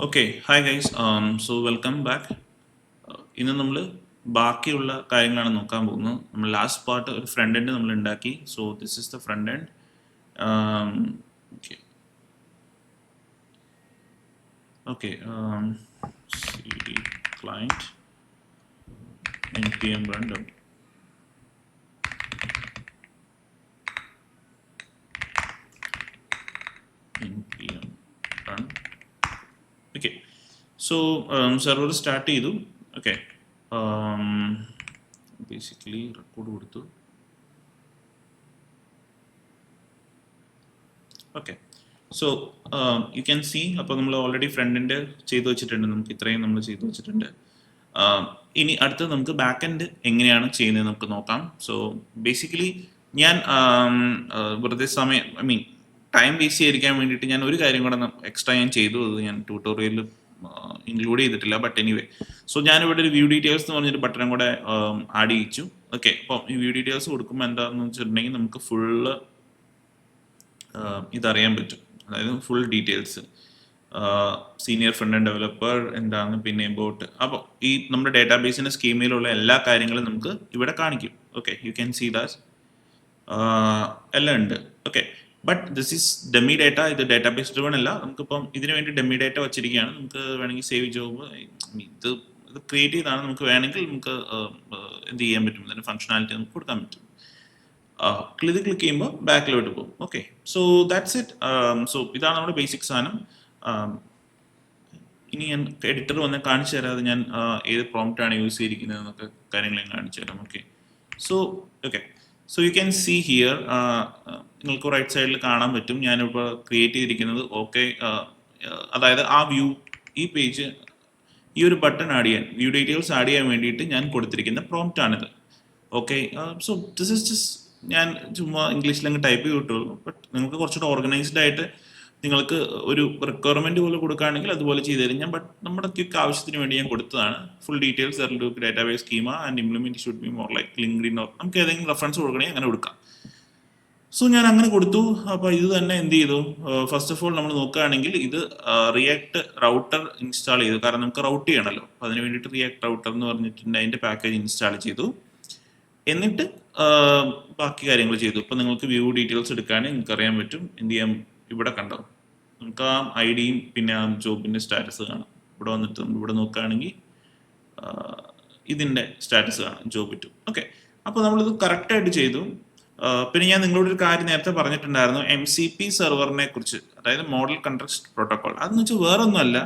Okay hi guys so welcome back. ഇന്ന് നമ്മൾ ബാക്കിയുള്ള കാര്യങ്ങളാണ് നോക്കാൻ പോകുന്നത്. നമ്മൾ ലാസ്റ്റ് പാർട്ട് ഒരു ഫ്രണ്ട് എൻഡ് നമ്മൾ ഉണ്ടാക്കി. So this is the front end. Okay okay cd client npm run npm run. Okay so server start ചെയ്തു. ഓക്കെ ബേസിക്കലി റെക്കോർഡ് കൊടുത്തു. Okay so you can see, അപ്പോൾ നമ്മൾ ഓൾറെഡി ഫ്രണ്ട് ചെയ്തു വെച്ചിട്ടുണ്ട്. നമുക്ക് ഇത്രയും നമ്മൾ ചെയ്തു വെച്ചിട്ടുണ്ട്. ഇനി അടുത്തത് നമുക്ക് ബാക്ക് എൻഡ് എങ്ങനെയാണ് ചെയ്യുന്നത് നമുക്ക് നോക്കാം. സോ ബേസിക്കലി ഞാൻ വെറുതെ സമയം ടൈം വേസ്റ്റ് ചെയ്യാതിരിക്കാൻ വേണ്ടിയിട്ട് ഞാൻ ഒരു കാര്യം കൂടെ എക്സ്ട്രാ ഞാൻ ചെയ്തു. അത് ഞാൻ ട്യൂട്ടോറിയലിൽ ഇൻക്ലൂഡ് ചെയ്തിട്ടില്ല. ബട്ട് എനിവേ, സോ ഞാനിവിടെ ഒരു വ്യൂ ഡീറ്റെയിൽസ് എന്ന് പറഞ്ഞൊരു ബട്ടൺ കൂടെ ആഡ് ചെയ്യിച്ചു. ഓക്കെ, അപ്പം ഈ വ്യൂ ഡീറ്റെയിൽസ് കൊടുക്കുമ്പോൾ എന്താണെന്ന് വെച്ചിട്ടുണ്ടെങ്കിൽ നമുക്ക് ഫുള്ള് ഇതറിയാൻ പറ്റും. അതായത് full details, senior front end developer എന്താണ്, പിന്നെ എബൌട്ട്. അപ്പോൾ ഈ നമ്മുടെ ഡേറ്റാബേസിൻ്റെ സ്കീമിലുള്ള എല്ലാ കാര്യങ്ങളും നമുക്ക് ഇവിടെ കാണിക്കും. Okay, you can see that എല്ലാം ഉണ്ട്. Okay, but this is dummy data. ഇത് ഡേറ്റാബേസ് ഡ്രിവൺ അല്ല. നമുക്കിപ്പം ഇതിനു വേണ്ടി ഡെമി ഡേറ്റ വെച്ചിരിക്കുകയാണ്. നമുക്ക് വേണമെങ്കിൽ സേവ് ജോബ് ഇത് ക്രിയേറ്റ് ചെയ്താണ്. നമുക്ക് വേണമെങ്കിൽ നമുക്ക് എന്ത് ചെയ്യാൻ പറ്റും, ഇതിൻ്റെ ഫംഗ്ഷനാലിറ്റി നമുക്ക് കൊടുക്കാൻ പറ്റും. ഇത് ക്ലിക്ക് ചെയ്യുമ്പോൾ ബാക്കിലോട്ട് പോകും. Okay, so that's it. So ഇതാണ് നമ്മുടെ ബേസിക് സാധനം. ഇനി ഞാൻ എഡിറ്റർ വന്ന് കാണിച്ചു തരാതെ ഞാൻ ഏത് പ്രോംപ്റ്റ് ആണ് യൂസ് ചെയ്തിരിക്കുന്നത് എന്നൊക്കെ കാര്യങ്ങൾ ഞാൻ കാണിച്ചു തരാം. Okay, so you can see here, നിങ്ങൾക്ക് റൈറ്റ് സൈഡിൽ കാണാൻ പറ്റും ഞാനിപ്പോൾ ക്രിയേറ്റ് ചെയ്തിരിക്കുന്നത്. ഓക്കെ, അതായത് ആ വ്യൂ, ഈ പേജ്, ഈ ഒരു ബട്ടൺ ആഡ് ചെയ്യാൻ, വ്യൂ ഡീറ്റെയിൽസ് ആഡ് ചെയ്യാൻ വേണ്ടിയിട്ട് ഞാൻ കൊടുത്തിരിക്കുന്ന പ്രോംപ്റ്റ് ആണിത്. Okay, so this is just ഞാൻ ചുമ്മാ ഇംഗ്ലീഷിൽ അങ്ങ് ടൈപ്പ് ചെയ്തിട്ടുള്ളൂ. ബട്ട് നിങ്ങൾക്ക് കുറച്ചുകൂടെ ഓർഗനൈസ്ഡ് ആയിട്ട് നിങ്ങൾക്ക് ഒരു റിക്വയർമെന്റ് പോലെ കൊടുക്കുകയാണെങ്കിൽ അതുപോലെ ചെയ്തു തരും ഞാൻ. ബട്ട് നമ്മുടെ ക്വിക്ക് ആവശ്യത്തിന് വേണ്ടി ഞാൻ കൊടുത്തതാണ്. Full details database schema and implement should be more like LinkedIn, or നമുക്ക് ഏതെങ്കിലും റെഫറൻസ് കൊടുക്കണമെങ്കിൽ അങ്ങനെ കൊടുക്കാം. സോ ഞാൻ അങ്ങനെ കൊടുത്തു. അപ്പോൾ ഇത് തന്നെ എന്ത് ചെയ്തു, ഫസ്റ്റ് ഓഫ് ഓൾ നമ്മൾ നോക്കുകയാണെങ്കിൽ ഇത് റിയാക്ട് റൗട്ടർ ഇൻസ്റ്റാൾ ചെയ്തു. കാരണം നമുക്ക് റൗട്ട് ചെയ്യണമല്ലോ. അപ്പോൾ അതിന് വേണ്ടിയിട്ട് റിയാക്ട് റൗട്ടർ എന്ന് പറഞ്ഞിട്ടുണ്ട് അതിൻ്റെ പാക്കേജ് ഇൻസ്റ്റാൾ ചെയ്തു. എന്നിട്ട് ബാക്കി കാര്യങ്ങൾ ചെയ്തു. ഇപ്പം നിങ്ങൾക്ക് വ്യൂ ഡീറ്റെയിൽസ് എടുക്കുകയാണെങ്കിൽ നിങ്ങൾക്ക് അറിയാൻ പറ്റും. എന്ത് ചെയ്യാം, ഇവിടെ കണ്ടോ, നമുക്ക് ആ ഐ ഡിയും പിന്നെ ആ ജോബിൻ്റെ സ്റ്റാറ്റസ് കാണാം. ഇവിടെ വന്നിട്ട് നമ്മൾ ഇവിടെ നോക്കുകയാണെങ്കിൽ ഇതിൻ്റെ സ്റ്റാറ്റസ് കാണാം, ജോബ് ടു. ഓക്കെ, അപ്പോൾ നമ്മളിത് കറക്റ്റായിട്ട് ചെയ്തു. പിന്നെ ഞാൻ നിങ്ങളോട് ഒരു കാര്യം നേരത്തെ പറഞ്ഞിട്ടുണ്ടായിരുന്നു, MCP സെർവറിനെ കുറിച്ച്, അതായത് മോഡൽ കൺടെക്സ്റ്റ് പ്രോട്ടോകോൾ. അതെന്ന് വെച്ചാൽ വേറെ ഒന്നുമല്ല,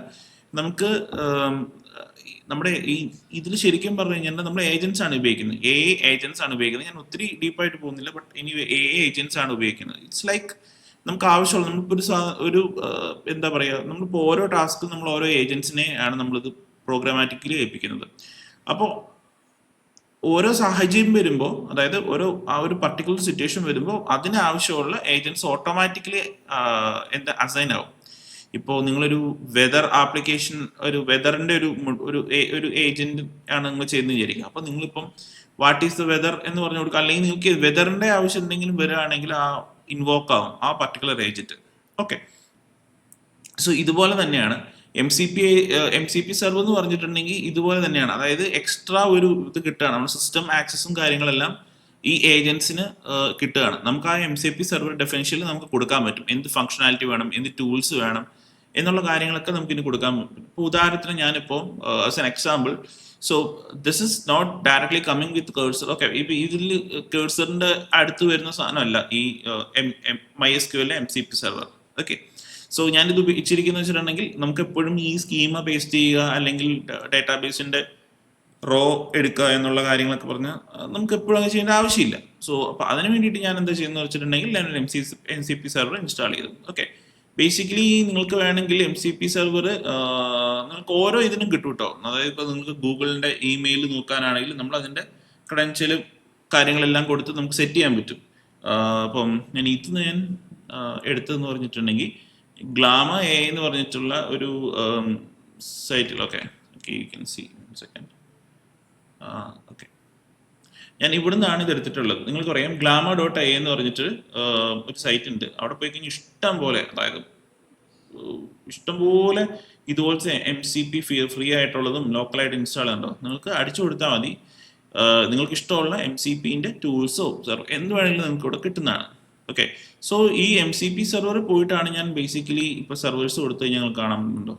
നമുക്ക് നമ്മുടെ ഈ ഇതിൽ ശരിക്കും പറഞ്ഞു കഴിഞ്ഞാൽ നമ്മൾ ഏജൻസ് ആണ് ഉപയോഗിക്കുന്നത്. ഏജൻസ് ആണ് ഉപയോഗിക്കുന്നത്. ഞാൻ ഒത്തിരി ഡീപ്പായിട്ട് പോകുന്നില്ല, ബട്ട് എനിവേ ഏജൻസ് ആണ് ഉപയോഗിക്കുന്നത്. ഇറ്റ്സ് ലൈക്ക് നമുക്ക് ആവശ്യമുള്ള, നമ്മളിപ്പോൾ ഒരു എന്താ പറയുക, നമ്മളിപ്പോൾ ഓരോ ടാസ്കും നമ്മൾ ഓരോ ഏജൻസിനെ ആണ് നമ്മളിത് പ്രോഗ്രാമാറ്റിക്കലി ഏൽപ്പിക്കുന്നത്. അപ്പോൾ ഓരോ സാഹചര്യം വരുമ്പോൾ, അതായത് ആ ഒരു പർട്ടിക്കുലർ സിറ്റുവേഷൻ വരുമ്പോൾ അതിന് ആവശ്യമുള്ള ഏജൻസ് ഓട്ടോമാറ്റിക്കലി അസൈൻ ആവും. ഇപ്പോൾ നിങ്ങളൊരു വെതർ ആപ്ലിക്കേഷൻ, ഒരു വെതറിന്റെ ഒരു ഏജന്റ് ആണ് നിങ്ങൾ ചെയ്യുന്നത് വിചാരിക്കുക. അപ്പോൾ നിങ്ങളിപ്പം വാട്ട് ഈസ് ദ വെതർ എന്ന് പറഞ്ഞു കൊടുക്കുക. അല്ലെങ്കിൽ നിങ്ങൾക്ക് വെതറിന്റെ ആവശ്യം എന്തെങ്കിലും വരികയാണെങ്കിൽ ആ ഇൻവോക്ക് ആവും ആ പർട്ടിക്കുലർ ഏജന്റ്. ഓക്കെ, സോ ഇതുപോലെ തന്നെയാണ് എം സി പി സെർവർ എന്ന് പറഞ്ഞിട്ടുണ്ടെങ്കിൽ ഇതുപോലെ തന്നെയാണ്. അതായത് എക്സ്ട്രാ ഒരു ഇത് കിട്ടുകയാണ്, നമ്മുടെ സിസ്റ്റം ആക്സസും കാര്യങ്ങളെല്ലാം ഈ ഏജൻസിന് കിട്ടുകയാണ്. നമുക്ക് ആ MCP സെർവർ ഡെഫിനിഷനിൽ നമുക്ക് കൊടുക്കാൻ പറ്റും. എന്ത് ഫംഗ്ഷനാലിറ്റി വേണം, എന്ത് ടൂൾസ് വേണം എന്നുള്ള കാര്യങ്ങളൊക്കെ നമുക്ക് ഇനി കൊടുക്കാൻ പറ്റും. ഇപ്പോൾ ഉദാഹരണത്തിന് ഞാനിപ്പോൾ as an example, so this is not directly coming with cursor. Okay, ഇപ്പം ഇതിൽ കേഴ്സറിന്റെ അടുത്ത് വരുന്ന സാധനമല്ല ഈ MySQL MCP server. Okay, so ഞാനിത് ഉപയോഗിച്ചിരിക്കുന്ന വെച്ചിട്ടുണ്ടെങ്കിൽ നമുക്ക് എപ്പോഴും ഈ സ്കീമ പേസ്റ്റ് ചെയ്യുക അല്ലെങ്കിൽ ഡേറ്റാബേസിന്റെ റോ എടുക്കുക എന്നുള്ള കാര്യങ്ങളൊക്കെ പറഞ്ഞാൽ നമുക്ക് എപ്പോഴും അങ്ങനെ ചെയ്യേണ്ട ആവശ്യമില്ല. സോ അപ്പോൾ അതിന് വേണ്ടിയിട്ട് ഞാൻ എന്താ ചെയ്യുന്നത് വെച്ചിട്ടുണ്ടെങ്കിൽ ഞാൻ ഒരു MCP സെർവർ ഇൻസ്റ്റാൾ ചെയ്തു. ഓക്കെ, ബേസിക്കലി നിങ്ങൾക്ക് വേണമെങ്കിൽ MCP സെർവർ നിങ്ങൾക്ക് ഓരോ ഇതിനും കിട്ടും കേട്ടോ. അതായത് ഇപ്പോൾ നിങ്ങൾക്ക് ഗൂഗിളിന്റെ ഇമെയിൽ നോക്കാനാണെങ്കിൽ നമ്മൾ അതിന്റെ ക്രെഡൻഷ്യലും കാര്യങ്ങളെല്ലാം കൊടുത്ത് നമുക്ക് സെറ്റ് ചെയ്യാൻ പറ്റും. അപ്പം ഞാൻ ഞാൻ എടുത്തതെന്ന് പറഞ്ഞിട്ടുണ്ടെങ്കിൽ ഗ്ലാമ എ എന്ന് പറഞ്ഞിട്ടുള്ള ഒരു സൈറ്റിൽ. Okay, you can see second. Okay, ഞാൻ ഇവിടെ നിന്നാണ് ഇത് എടുത്തിട്ടുള്ളത്. നിങ്ങൾക്കറിയാം glamour.ai എന്ന് പറഞ്ഞിട്ട് ഒരു സൈറ്റ് ഉണ്ട്. അവിടെ പോയി കഴിഞ്ഞാൽ ഇഷ്ടം പോലെ, അതായത് ഇഷ്ടംപോലെ ഇതുപോലത്തെ MCP ഫ്രീ ആയിട്ടുള്ളതും ലോക്കലായിട്ട് ഇൻസ്റ്റാൾ ഉണ്ടോ, നിങ്ങൾക്ക് അടിച്ചു കൊടുത്താൽ മതി. നിങ്ങൾക്ക് ഇഷ്ടമുള്ള MCPന്റെ ടൂൾസോ എന്ത് വേണമെങ്കിലും നിങ്ങൾക്ക് ഇവിടെ കിട്ടുന്നതാണ്. ഓക്കെ, സോ ഈ MCP സെർവർ പോയിട്ടാണ് ഞാൻ ബേസിക്കലി ഇപ്പോൾ സെർവേഴ്സ് കൊടുത്ത് കഴിഞ്ഞാൽ നിങ്ങൾ കാണുന്നുണ്ടോ,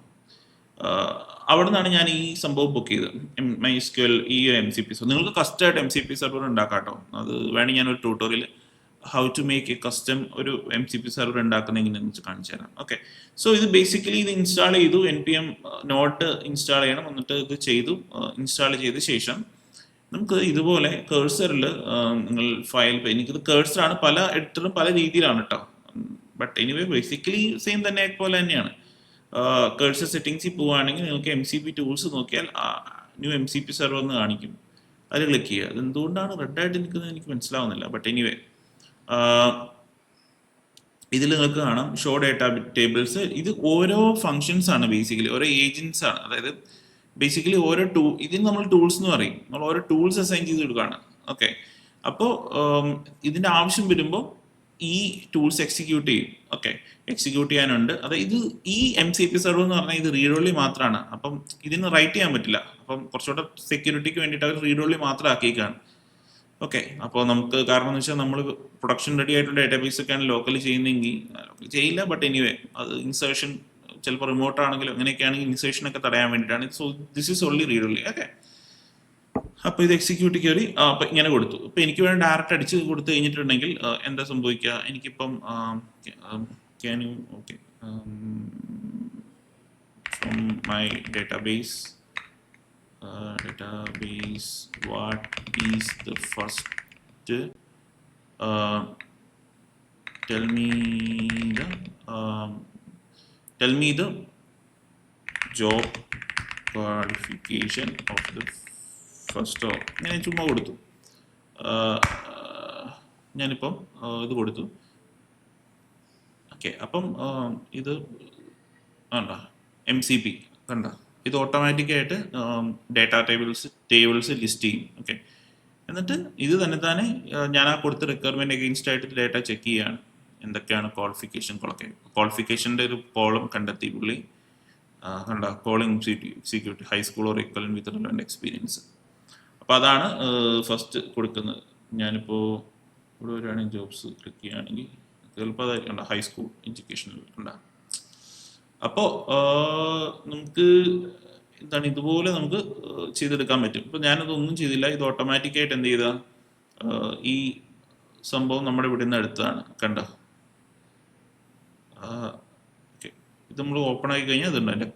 അവിടെ നിന്നാണ് ഞാൻ ഈ സംഭവം ബുക്ക് ചെയ്തത്. MySQL ഈ ഒരു MCP സെർവർ. നിങ്ങൾക്ക് കസ്റ്റമായിട്ട് MCP സെർവർ ഉണ്ടാക്കാം കേട്ടോ. അത് വേണമെങ്കിൽ ഞാനൊരു tutorial how to make a custom ഒരു MCP സെർവർ ഉണ്ടാക്കുന്ന എങ്ങനെയെന്ന് വെച്ച് കാണിച്ചു തരാം. ഓക്കെ, സോ ഇത് ബേസിക്കലി ഇത് ഇൻസ്റ്റാൾ ചെയ്തു, NPM നോട്ട് ഇൻസ്റ്റാൾ ചെയ്യണം. എന്നിട്ട് ഇത് ചെയ്തു, ഇൻസ്റ്റാൾ ചെയ്ത ശേഷം നമുക്ക് ഇതുപോലെ കേഴ്സറിൽ നിങ്ങൾ ഫയൽ, എനിക്കിത് കേഴ്സറാണ്, പല എഡിറ്ററും പല രീതിയിലാണ് കേട്ടോ. ബട്ട് എനിവേ ബേസിക്കലി സെയിം തന്നെ പോലെ തന്നെയാണ്. കേഴ്സർ സെറ്റിംഗ്സിൽ പോവുകയാണെങ്കിൽ നിങ്ങൾക്ക് MCP ടൂൾസ് നോക്കിയാൽ ന്യൂ MCP സെർവർ എന്ന് കാണിക്കും. അതിൽ ക്ലിക്ക് ചെയ്യുക. അത് എന്തുകൊണ്ടാണ് റെഡ് ആയിട്ട് നിൽക്കുന്നത് എനിക്ക് മനസ്സിലാവുന്നില്ല. ബട്ട് എനിവേ ഇതിൽ നിങ്ങൾക്ക് കാണാം ഷോ ഡേറ്റ ടേബിൾസ്. ഇത് ഓരോ ഫങ്ഷൻസ് ആണ്, ബേസിക്കലി ഓരോ ഏജൻസ് ആണ്. അതായത് ബേസിക്കലി ഓരോ ഇതിന് നമ്മൾ ടൂൾസ് എന്ന് പറയും. നമ്മൾ ഓരോ ടൂൾസ് അസൈൻ ചെയ്ത് കൊടുക്കുകയാണ്. ഓക്കെ, അപ്പോൾ ഇതിൻ്റെ ആവശ്യം വരുമ്പോൾ ഈ ടൂൾസ് എക്സിക്യൂട്ട് ചെയ്യും. ഓക്കെ, എക്സിക്യൂട്ട് ചെയ്യാനുണ്ട്. അതായത് ഈ MCP സെർവർ എന്ന് പറഞ്ഞാൽ ഇത് റീഡ് ഓൺലി മാത്രമാണ്. അപ്പം ഇതിന് റൈറ്റ് ചെയ്യാൻ പറ്റില്ല. അപ്പം കുറച്ചുകൂടെ സെക്യൂരിറ്റിക്ക് വേണ്ടിയിട്ട് അവർ റീഡ് ഓൺലി മാത്രം ആക്കിയേക്കാണ്. ഓക്കെ, അപ്പോൾ നമുക്ക് കാരണം എന്ന് വെച്ചാൽ നമ്മൾ പ്രൊഡക്ഷൻ റെഡി ആയിട്ടുള്ള ഡേറ്റാബേസ് ഒക്കെയാണ് ലോക്കലി ചെയ്യുന്നതെങ്കിൽ ചെയ്യില്ല. ബട്ട് എനിവേ അത് ഇൻസേർഷൻ ചിലപ്പോൾ റിമോട്ട് ആണെങ്കിലും അങ്ങനെയൊക്കെയാണെങ്കിൽ ഇൻസേർഷൻ ഒക്കെ തടയാൻ വേണ്ടിയിട്ടാണ്. So this is only read only. Okay, അപ്പോൾ ഇത് എക്സിക്യൂട്ട് കയറി അപ്പം ഇങ്ങനെ കൊടുത്തു. ഇപ്പം എനിക്ക് വേണ്ടി ഡയറക്റ്റ് അടിച്ച് കൊടുത്തു കഴിഞ്ഞിട്ടുണ്ടെങ്കിൽ എന്താ സംഭവിക്കുക, എനിക്കിപ്പം can you okay from my database what is the first tell me the job qualification of the first. ഞാൻ ചുമ്മാ കൊടുത്തു. ഞാനിപ്പം ഇത് കൊടുത്തു. ഓക്കെ, അപ്പം ഇത് കണ്ട MCP കണ്ട, ഇത് ഓട്ടോമാറ്റിക്കായിട്ട് ഡേറ്റാ ടേബിൾസ് ലിസ്റ്റ് ചെയ്യും. ഓക്കെ, എന്നിട്ട് ഇത് തന്നെ ഞാൻ ആ കൊടുത്ത റിക്വയർമെൻറ്റ് അഗെയിൻസ്റ്റ് ആയിട്ട് ഡേറ്റ ചെക്ക് ചെയ്യുകയാണ്. എന്തൊക്കെയാണ് ക്വാളിഫിക്കേഷൻ്റെ ഒരു കോളം കണ്ടെത്തി പുള്ളി. കണ്ട, calling executive high school or equivalent with relevant experience. അപ്പോൾ അതാണ് ഫസ്റ്റ് കൊടുക്കുന്നത്. ഞാനിപ്പോൾ ഇവിടെ വരികയാണെങ്കിൽ ജോബ്സ് ക്ലിക്ക് ചെയ്യുകയാണെങ്കിൽ ചിലപ്പോൾ അതായിരിക്കും കണ്ട ഹൈസ്കൂൾ എഡ്യൂക്കേഷനിൽ കണ്ട. അപ്പോൾ നമുക്ക് എന്താണ് ഇതുപോലെ നമുക്ക് ചെയ്തെടുക്കാൻ പറ്റും. ഇപ്പോൾ ഞാനതൊന്നും ചെയ്തില്ല. ഇത് ഓട്ടോമാറ്റിക്കായിട്ട് എന്ത് ചെയ്താൽ ഈ സംഭവം നമ്മുടെ ഇവിടെ നിന്ന് എടുത്തതാണ്. കണ്ട, ഓക്കെ, ഇത് നമ്മൾ ഓപ്പൺ ആക്കി കഴിഞ്ഞാൽ അതുണ്ട് അതിൻ്റെ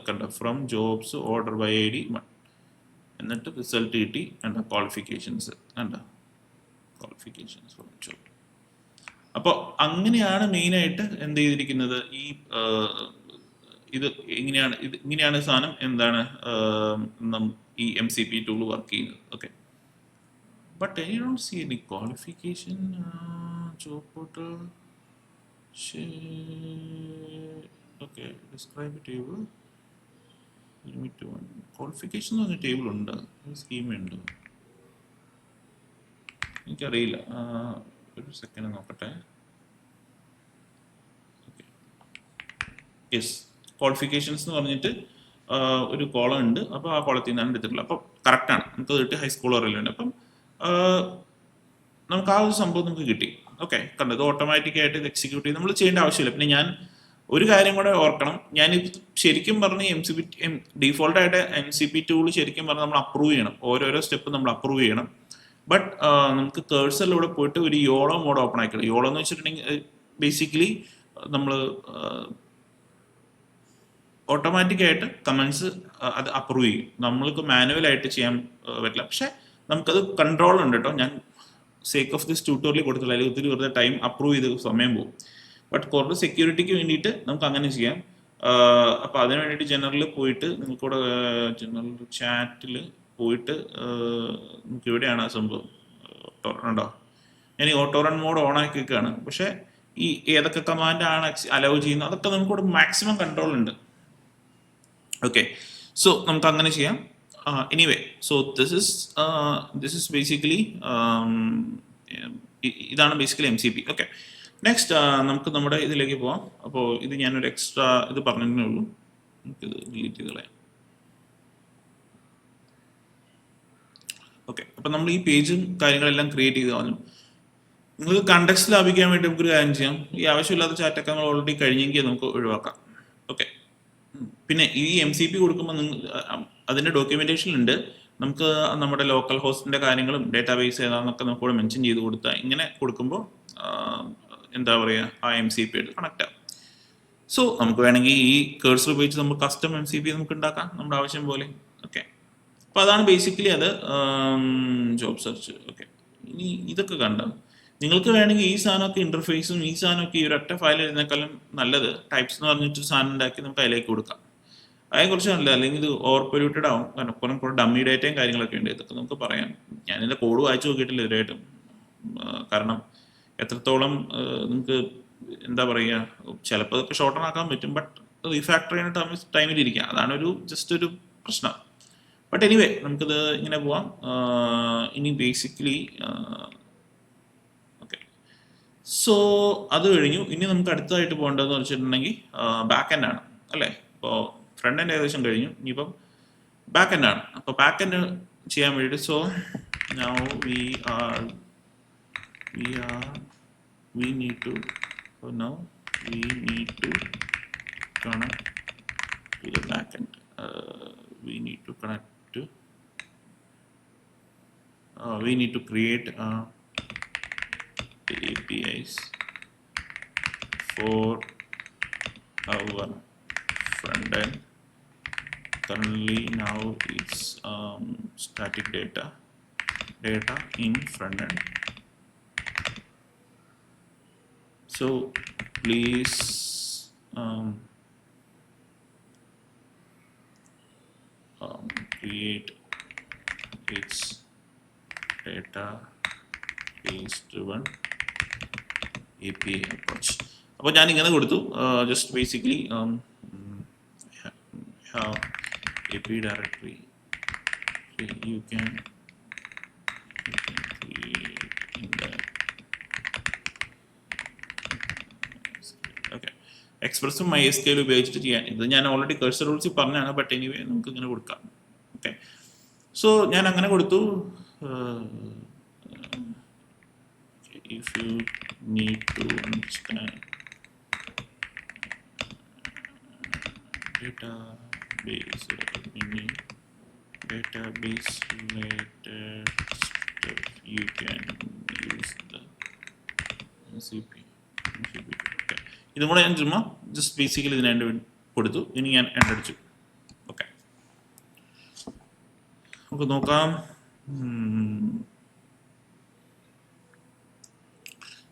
കണ്ട from jobs order by ID എന്നിട്ട് റിസൾട്ട് കിട്ടി. കണ്ട ക്വാളിഫിക്കേഷൻസ് കണ്ട ക്വാളിഫിക്കേഷൻസ് ഫ്രം ജോബ്. അപ്പോൾ അങ്ങനെയാണ് മെയിനായിട്ട് എന്ത് ചെയ്തിരിക്കുന്നത്. ഇങ്ങനെയാണ് സാധനം എന്താണ് ഈ MCP ടൂൾ വർക്ക് ചെയ്യുന്നത്. Okay, but I don't see any qualification job portal. Okay, describe table limit 1 qualification എന്ന് പറഞ്ഞ ടേബിൾ ഉണ്ട്, സ്കീമുണ്ട്, എനിക്കറിയില്ല. ഒരു സെക്കൻഡ് നോക്കട്ടെ. യെസ്, ക്വാളിഫിക്കേഷൻസ് എന്ന് പറഞ്ഞിട്ട് ഒരു കോളം ഉണ്ട്. അപ്പോൾ ആ കോളത്തിൽ നിന്നാണ് എടുത്തിട്ടുള്ളത്. അപ്പോൾ കറക്റ്റാണ്, നമുക്ക് കിട്ടി ഹൈസ്കൂൾ ഓറിലുണ്ട്. അപ്പം നമുക്ക് ആ ഒരു സംഭവം നമുക്ക് കിട്ടി. ഓക്കെ, കണ്ടത് ഓട്ടോമാറ്റിക്കായിട്ട് ഇത് എക്സിക്യൂട്ട് ചെയ്ത് നമ്മൾ ചെയ്യേണ്ട ആവശ്യമില്ല. പിന്നെ ഞാൻ ഒരു കാര്യം കൂടെ ഓർക്കണം, ഞാനിത് ശരിക്കും പറഞ്ഞ് ഡീഫോൾട്ടായിട്ട് MCP ടൂൾ ശരിക്കും പറഞ്ഞാൽ നമ്മൾ അപ്രൂവ് ചെയ്യണം. ഓരോരോ സ്റ്റെപ്പ് നമ്മൾ അപ്രൂവ് ചെയ്യണം. ബട്ട് നമുക്ക് കേഴ്സറിലൂടെ പോയിട്ട് ഒരു യോളോ മോഡ് ഓപ്പൺ ആക്കിയിടും. യോളോ എന്ന് വെച്ചിട്ടുണ്ടെങ്കിൽ ബേസിക്കലി നമ്മൾ ഓട്ടോമാറ്റിക്കായിട്ട് കമൻസ് അത് അപ്രൂവ് ചെയ്യും. നമ്മൾക്ക് മാനുവലായിട്ട് ചെയ്യാൻ പറ്റില്ല. പക്ഷെ നമുക്കത് കൺട്രോൾ ഉണ്ട് കേട്ടോ. ഞാൻ സേക്ക് ഓഫ് ദിസ് ട്യൂട്ടോറിയൽ കൊടുത്തില്ല, അല്ലെങ്കിൽ ഒത്തിരി വെറുതെ ടൈം അപ്രൂവ് ചെയ്ത് സമയം പോകും. ബട്ട് കുറച്ച് സെക്യൂരിറ്റിക്ക് വേണ്ടിയിട്ട് നമുക്ക് അങ്ങനെ ചെയ്യാം. അപ്പോൾ അതിന് വേണ്ടിയിട്ട് ജനറലിൽ പോയിട്ട് നിങ്ങൾക്കൂടെ ജനറൽ ചാറ്റിൽ പോയിട്ട് നമുക്ക് ഇവിടെയാണ് ആ സംഭവം ഉണ്ടോ. ഞാൻ ഈ ഓട്ടോ റൺ മോഡ് ഓൺ ആക്കി വെക്കുകയാണ്. പക്ഷേ ഈ ഏതൊക്കെ കമാൻഡാണ് അലൗ ചെയ്യുന്നത് അതൊക്കെ നമുക്കിവിടെ മാക്സിമം കൺട്രോൾ ഉണ്ട്. ഓക്കെ, സോ നമുക്ക് അങ്ങനെ ചെയ്യാം. Anyway, so this is basically ഇതാണ് ബേസിക്കലി MCP. ഓക്കെ, നെക്സ്റ്റ് നമുക്ക് നമ്മുടെ ഇതിലേക്ക് പോവാം. അപ്പോൾ ഇത് ഞാനൊരു എക്സ്ട്രാ ഇത് പറഞ്ഞതേ ഉള്ളൂ, നമുക്കിത് ഡിലീറ്റ് ചെയ്ത് കളയാം. ഓക്കെ, അപ്പം നമ്മൾ ഈ പേജും കാര്യങ്ങളെല്ലാം ക്രിയേറ്റ് ചെയ്ത് കളഞ്ഞു. നിങ്ങൾക്ക് കണ്ടക്സ്റ്റ് ലാഭിക്കാൻ വേണ്ടി നമുക്കൊരു കാര്യം ചെയ്യാം. ഈ ആവശ്യമില്ലാത്ത ചാറ്റൊക്കെ നമ്മൾ ഓൾറെഡി കഴിഞ്ഞെങ്കിൽ നമുക്ക് ഒഴിവാക്കാം. ഓക്കെ, പിന്നെ ഈ MCP കൊടുക്കുമ്പോൾ നിങ്ങൾ അതിൻ്റെ ഡോക്യുമെൻറ്റേഷനിലുണ്ട്, നമുക്ക് നമ്മുടെ ലോക്കൽ ഹോസ്റ്റിൻ്റെ കാര്യങ്ങളും ഡേറ്റാബേസ് ഏതാണെന്നൊക്കെ നമുക്ക് ഇവിടെ മെൻഷൻ ചെയ്ത് കൊടുത്താൽ ഇങ്ങനെ കൊടുക്കുമ്പോൾ എന്താ പറയുക, ആ MCP ആയിട്ട് കണക്റ്റ് ആവും. സോ നമുക്ക് വേണമെങ്കിൽ ഈ കേഴ്സർ ഉപയോഗിച്ച് നമുക്ക് കസ്റ്റം MCP നമുക്ക് ഉണ്ടാക്കാം നമ്മുടെ ആവശ്യം പോലെ. ഓക്കെ, അപ്പോൾ അതാണ് ബേസിക്കലി അത് ജോബ് സെർച്ച്. ഓക്കെ, ഇനി ഇതൊക്കെ കണ്ട നിങ്ങൾക്ക് വേണമെങ്കിൽ ഈ സാധനമൊക്കെ ഇന്റർഫേസും ഈ സാധനമൊക്കെ ഈ ഒരൊറ്റ ഫയൽ എഴുതുന്നേക്കാളും നല്ലത് ടൈപ്സ് എന്ന് പറഞ്ഞിട്ട് സാധനം ഉണ്ടാക്കി നമുക്ക് അതിലേക്ക് കൊടുക്കാം. അതിനെക്കുറിച്ച് നല്ല, അല്ലെങ്കിൽ ഇത് ഓവർ പൊല്യൂട്ടഡ് ആവും, കാരണം കുറെ ഡമ്മി ഡേറ്റയും കാര്യങ്ങളൊക്കെ ഉണ്ട്. ഇതൊക്കെ നമുക്ക് പറയാം. ഞാൻ ഇതിൻ്റെ കോഡ് വായിച്ചു നോക്കിയിട്ടില്ല ഇതുവരെയായിട്ടും, കാരണം എത്രത്തോളം നിങ്ങൾക്ക് എന്താ പറയുക, ചിലപ്പോൾ അതൊക്കെ ഷോർട്ടൺ ആക്കാൻ പറ്റും, ബട്ട് റീഫാക്ടർ ചെയ്യുന്ന ടൈമിലിരിക്കാം, അതാണ് ഒരു ജസ്റ്റ് ഒരു പ്രശ്നം. ബട്ട് എനിവേ നമുക്കിത് ഇങ്ങനെ പോവാം. ഇനി ബേസിക്കലി ഓക്കെ, സോ അത് കഴിഞ്ഞു. ഇനി നമുക്ക് അടുത്തതായിട്ട് പോകേണ്ടതെന്ന് വെച്ചിട്ടുണ്ടെങ്കിൽ ബാക്ക് എൻഡ് ആണ് അല്ലേ. ഇപ്പോൾ ഫ്രണ്ട് എൻഡ് ഏകദേശം കഴിഞ്ഞു, ഇനിയിപ്പം ബാക്ക് എൻഡ് ആണ്. അപ്പോൾ ബാക്ക് എൻഡ് ചെയ്യാൻ വേണ്ടിയിട്ട് so now we need to connect to the backend. We need to connect to we need to create the APIs for our front end. Currently now it's static data in front end. So please create its database driven API approach. അപ്പോൾ ഞാൻ ഇങ്ങനെ കൊടുത്തു, just basically have API directory. You can create in that. Okay, എക്സ്പ്രസും MySQL ഉപയോഗിച്ചിട്ട് ചെയ്യാൻ, ഇത് ഞാൻ already cursor റൂൾസിൽ പറഞ്ഞാണ്, ബട്ട് എനിവേ നമുക്ക് ഇങ്ങനെ കൊടുക്കാം. ഓക്കെ, സോ ഞാൻ അങ്ങനെ കൊടുത്തു. If you need to understand database related stuff, you can use the MCP. Okay, ഇതും കൂടെ ഞാൻ ചുമ്മാ ജസ്റ്റ് ബേസിക്കലി ഇതിന് എൻ്റെ കൊടുത്തു. ഇനി ഞാൻ എൻ്റെ അടിച്ചു. ഓക്കെ, നമുക്ക് നോക്കാം.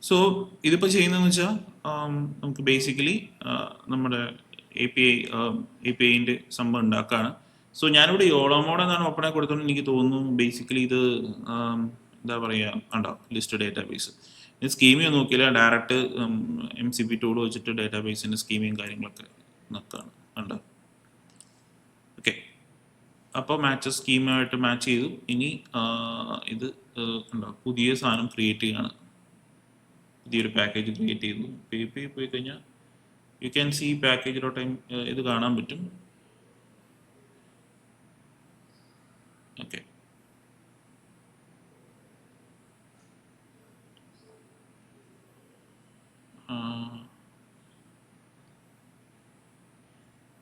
സോ ഇതിപ്പോൾ ചെയ്യുന്നതെന്ന് വെച്ചാൽ നമുക്ക് ബേസിക്കലി നമ്മുടെ APIൻ്റെ സംഭവം ഉണ്ടാക്കുകയാണ്. സോ ഞാനിവിടെ യോളോ മോഡ് എന്നാണ് ഓപ്പൺ ആയി കൊടുത്തോണ്ട് എനിക്ക് തോന്നുന്നു ബേസിക്കലി ഇത് എന്താ പറയുക, ഉണ്ടാവും ലിസ്റ്റ് ഡേറ്റാബേസ്. ഇത് സ്കീമിങ് നോക്കിയില്ല, ഡയറക്റ്റ് MCP ടൂൾ വെച്ചിട്ട് ഡേറ്റാബേസിൻ്റെ സ്കീമിങ് കാര്യങ്ങളൊക്കെ നോക്കുകയാണ്. ഉണ്ടോ? ഓക്കെ, അപ്പോൾ മാച്ച് സ്കീമായിട്ട് മാച്ച് ചെയ്തു. ഇനി ഇത് ഉണ്ടോ പുതിയ സാധനം ക്രിയേറ്റ് ചെയ്യുകയാണ്, പുതിയൊരു പാക്കേജ് ക്രിയേറ്റ് ചെയ്തു. API പോയി കഴിഞ്ഞാൽ യു ക്യാൻ സി പാക്കേജ്.m ഇത് കാണാൻ പറ്റും. ഓക്കെ,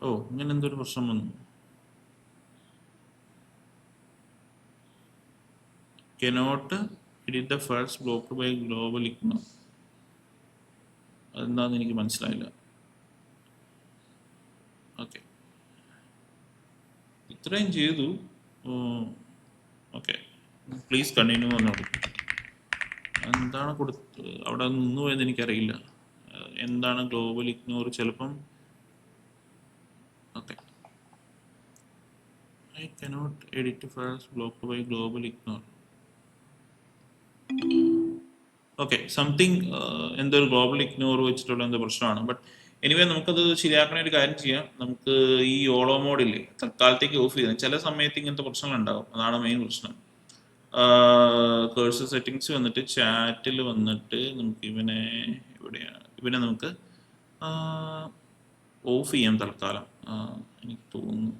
ഓ ഇങ്ങനെ എന്തൊരു പ്രശ്നം വന്നു. Cannot edit the files blocked by global ignore. അതെന്താണെന്ന് എനിക്ക് മനസ്സിലായില്ല. ഓക്കെ, ഇത്രയും ചെയ്തു. ഓക്കെ, പ്ലീസ് കണ്ടിന്യൂ എന്നോട്. എന്താണ് അവിടെ നിന്ന് പോയെന്ന് എനിക്കറിയില്ല. എന്താണ് ഗ്ലോബൽ ഇഗ്നോർ? ചിലപ്പം okay, I cannot edit files blocked by global ignore. Okay, something എന്തോ ഒരു ഗ്ലോബൽ ഇഗ്നോർ വെച്ചിട്ടുള്ള എന്തോ പ്രശ്നമാണ്. ബട്ട് എനിവേ നമുക്കത് ശരിയാക്കണ ഒരു കാര്യം ചെയ്യാം. നമുക്ക് ഈ ഓളോ മോഡില്ലേ തൽക്കാലത്തേക്ക് ഓഫ് ചെയ്യാം. ചില സമയത്ത് ഇങ്ങനത്തെ പ്രശ്നങ്ങൾ ഉണ്ടാവും, അതാണ് മെയിൻ പ്രശ്നം. കേഴ്സർ സെറ്റിങ്സ് വന്നിട്ട് ചാറ്റിൽ വന്നിട്ട് നമുക്ക് എവിടെയാണ് ഇവനെ നമുക്ക് ഓഫ് ചെയ്യാം തൽക്കാലം. എനിക്ക് തോന്നുന്നു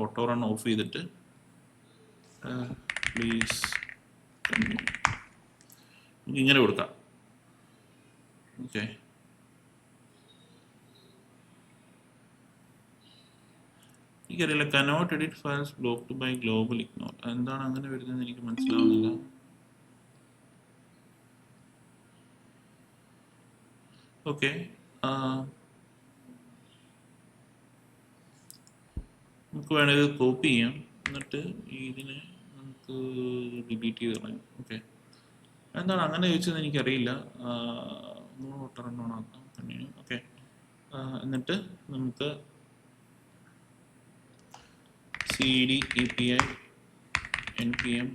ഓട്ടോ റൺ ഓഫ് ചെയ്തിട്ട് പ്ലീസ് ഇങ്ങനെ കൊടുക്കാം. ഓക്കെ, എനിക്കറിയില്ല. Cannot edit files blocked by global ignore. എന്താണ് അങ്ങനെ വരുന്നത് എനിക്ക് മനസ്സിലാവുന്നില്ല. ഓക്കെ, നമുക്ക് വേണമെങ്കിൽ കോപ്പി ചെയ്യാം, എന്നിട്ട് ഇതിനെ നമുക്ക് ഡിലീറ്റ് ചെയ്ത് കളയാം. ഓക്കെ, എന്താണ് അങ്ങനെ ചോദിച്ചത് എനിക്കറിയില്ല. ഓക്കെ, എന്നിട്ട് നമുക്ക് cd api npm.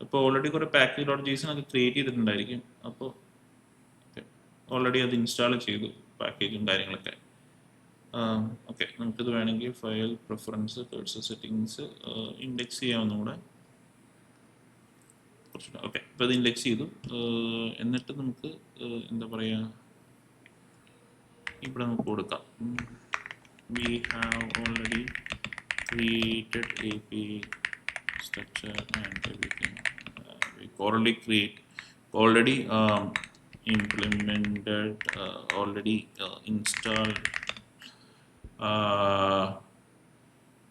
ഇപ്പോൾ ഓൾറെഡി കുറേ പാക്കേജ് ഡോട്ട് ജീസൺ അത് ക്രിയേറ്റ് ചെയ്തിട്ടുണ്ടായിരിക്കും. അപ്പോൾ ഓൾറെഡി അത് ഇൻസ്റ്റാൾ ചെയ്തു പാക്കേജും കാര്യങ്ങളൊക്കെ. ഓക്കെ, നമുക്കിത് വേണമെങ്കിൽ ഫയൽ പ്രിഫറൻസ് കേഴ്സർ സെറ്റിങ്സ് ഇൻഡെക്സ് ചെയ്യാവുന്ന കൂടെ. ഓക്കെ, ഇപ്പോൾ ഇത് ഇൻഡെക്സ് ചെയ്തു. എന്നിട്ട് നമുക്ക് എന്താ പറയുക, ഇവിടെ നമുക്ക് കൊടുക്കാം we have already created API structure and everything. We already implemented, already installed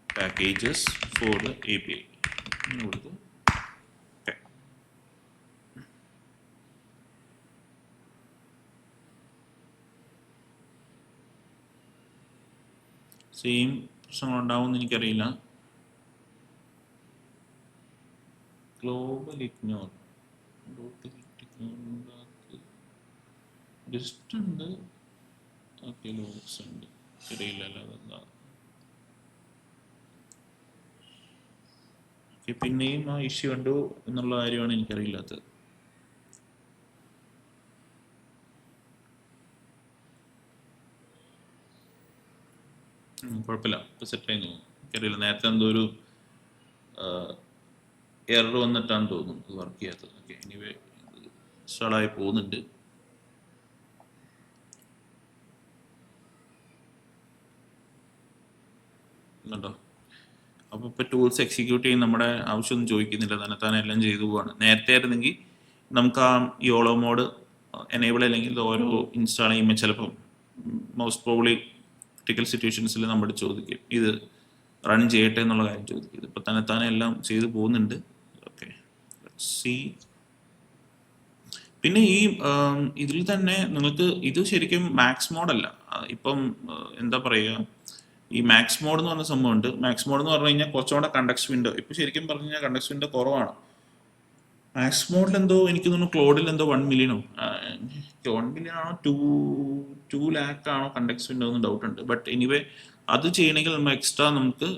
packages for the API. Okay. Same പ്രശ്നങ്ങളുണ്ടാവുമെന്ന് എനിക്കറിയില്ല. ഗ്ലോബൽ ഇഗ്നോർ ലിസ്റ്റ് ഉണ്ട്. ഓക്കെ, ലോഗ്സ് ഉണ്ട്. ശരിയില്ലല്ലോ, അതെന്താ. ഓക്കെ, പിന്നെയും ആ ഇഷ്യൂ ഉണ്ടോ എന്നുള്ള കാര്യമാണ് എനിക്കറിയില്ലാത്തത്. കുഴപ്പമില്ല, ഇപ്പോൾ സെറ്റായി തോന്നുന്നു. എനിക്കറിയില്ല, നേരത്തെ എന്തോ ഒരു എറർ വന്നിട്ടാണ് തോന്നുന്നു ഇത് വർക്ക് ചെയ്യാത്തത്. ഓക്കെ, എനിവേ ഇൻസ്റ്റാളായി പോകുന്നുണ്ട്. എന്നുണ്ടോ? അപ്പോൾ ഇപ്പോൾ ടൂൾസ് എക്സിക്യൂട്ട് ചെയ്യും നമ്മുടെ ആവശ്യമൊന്നും ചോദിക്കുന്നില്ല, തന്നെത്താനെ എല്ലാം ചെയ്തു പോവാണ്. നേരത്തെ ആയിരുന്നെങ്കിൽ നമുക്ക് ആ യോളോ മോഡ് എനേബിൾ അല്ലെങ്കിൽ ഓരോ ഇൻസ്റ്റാൾ ചെയ്യുമ്പോൾ ചിലപ്പം മോസ്റ്റ് പ്രോബ്ലി ക്രിട്ടിക്കൽ സിറ്റുവേഷൻസിൽ നമ്മൾ ചോദിക്കും ഇത് റൺ ചെയ്യട്ടെ എന്നുള്ള കാര്യം ചോദിക്കും. ഇതിപ്പോൾ തന്നെത്താനെ എല്ലാം ചെയ്തു പോകുന്നുണ്ട്. Okay, C. പിന്നെ ഈ ഇതിൽ തന്നെ നിങ്ങൾക്ക് ഇത് ശരിക്കും മാക്സ് മോഡല്ല. ഇപ്പം എന്താ പറയുക, ഈ മാക്സ് മോഡ് എന്ന് പറഞ്ഞ സംഭവമുണ്ട്. മാക്സ് മോഡ് എന്ന് പറഞ്ഞു കഴിഞ്ഞാൽ കുറച്ചുകൂടെ കണ്ടക്സ്റ്റ് വിൻഡോ, ഇപ്പം ശരിക്കും പറഞ്ഞു കഴിഞ്ഞാൽ കണ്ടക്സ്റ്റ് വിൻഡോ കുറവാണ്. മാക്സ് മോഡിൽ എന്തോ എനിക്ക് തോന്നുന്നു ക്ലോഡിൽ എന്തോ 1 മില്യണോ 1 മില്യൺ ആണോ 2 ലാക്ക് ആണോ കണ്ടക്സ്റ്റ് വിൻഡോ എന്ന് ഡൗട്ട് ഉണ്ട്. ബട്ട് എനിവേ അത് ചെയ്യണമെങ്കിൽ നമ്മൾ എക്സ്ട്രാ നമുക്ക്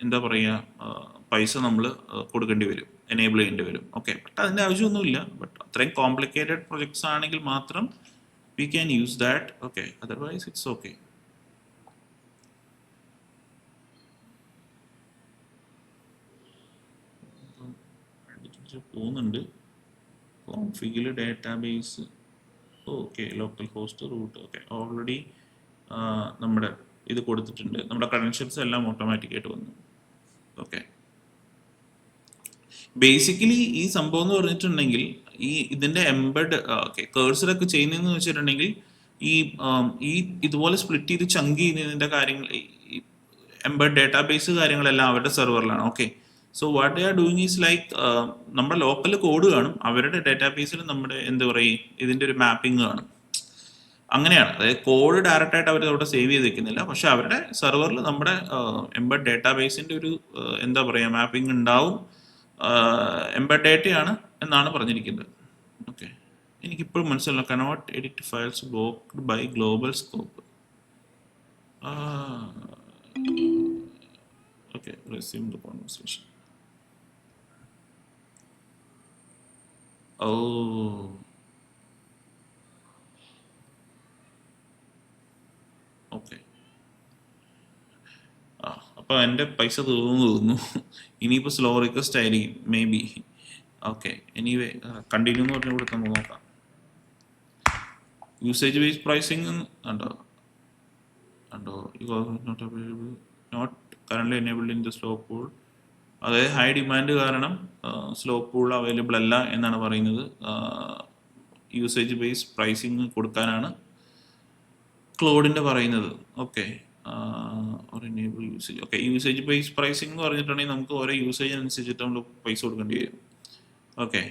എന്താ പറയുക പൈസ നമ്മൾ കൊടുക്കേണ്ടി വരും, എനേബിൾ ചെയ്യേണ്ടി വരും. ഓക്കെ, ബട്ട് അതിൻ്റെ ആവശ്യമൊന്നുമില്ല. ബട്ട് അത്രയും കോംപ്ലിക്കേറ്റഡ് പ്രൊജക്ട്സ് ആണെങ്കിൽ മാത്രം we can use that. Okay, otherwise it's okay. പോകുന്നുണ്ട്. കോൺഫിഗിൽ database, okay, localhost root, okay, already നമ്മുടെ ഇത് കൊടുത്തിട്ടുണ്ട്. നമ്മുടെ ക്രെഡൻഷ്യൽസ് എല്ലാം ഓട്ടോമാറ്റിക്കായിട്ട് വന്നു. ഓക്കെ, ബേസിക്കലി ഈ സംഭവം എന്ന് പറഞ്ഞിട്ടുണ്ടെങ്കിൽ ഈ ഇതിന്റെ എംബഡ് കേഴ്സറൊക്കെ ചെയ്യുന്നതെന്ന് വെച്ചിട്ടുണ്ടെങ്കിൽ ഈ ഇതുപോലെ സ്പ്ലിറ്റ് ചെയ്ത് ചങ്ക് ചെയ്യുന്നതിന്റെ കാര്യങ്ങൾ, എംബഡ് ഡാറ്റാബേസ് കാര്യങ്ങളെല്ലാം അവരുടെ സെർവറിലാണ്. Okay, so what they are doing is like നമ്മുടെ ലോക്കൽ കോഡ് കാണും, അവരുടെ ഡാറ്റാബേസിൽ നമ്മുടെ എന്താ പറയുക ഇതിന്റെ ഒരു മാപ്പിംഗ് കാണും. അങ്ങനെയാണ്, അതായത് കോഡ് ഡയറക്റ്റ് ആയിട്ട് അവർ അവിടെ സേവ് ചെയ്ത് വെക്കുന്നില്ല, പക്ഷെ അവരുടെ സെർവറിൽ നമ്മുടെ എംബഡ് ഡാറ്റാബേസിന്റെ ഒരു എന്താ പറയുക മാപ്പിംഗ് ഉണ്ടാവും. എംബഡ് ഡേറ്റയാണ് എന്നാണ് പറഞ്ഞിരിക്കുന്നത്. ഓക്കെ, എനിക്കിപ്പോഴും മനസ്സിലായില്ല. Cannot edit files blocked by global scope. Okay, resume the conversation. Oh, okay, അപ്പോൾ എൻ്റെ പൈസ തോന്നുന്നു. ഇനിയിപ്പോൾ സ്ലോ റിക്വസ്റ്റ് ആയിരിക്കും maybe. Okay, anyway continue എന്ന് പറഞ്ഞ് കൊടുത്ത് നമുക്ക് നോക്കാം. യൂസേജ് ബേസ്ഡ് പ്രൈസിങ് ഉണ്ടോ not current enabled in the slow pool. അതായത് ഹൈ ഡിമാൻഡ് കാരണം സ്ലോ പൂൾ അവൈലബിൾ അല്ല എന്നാണ് പറയുന്നത്. യൂസേജ് ബേസ്ഡ് പ്രൈസിങ് കൊടുക്കാനാണ് ക്ലോഡിൻ്റെ പറയുന്നത്. Okay, enable usage. Okay, usage based pricing എന്ന് പറഞ്ഞിട്ടുണ്ടെങ്കിൽ നമുക്ക് ഓരോ യൂസേജിനനുസരിച്ചിട്ട് നമ്മൾ പൈസ കൊടുക്കേണ്ടി വരും. ഓക്കെ,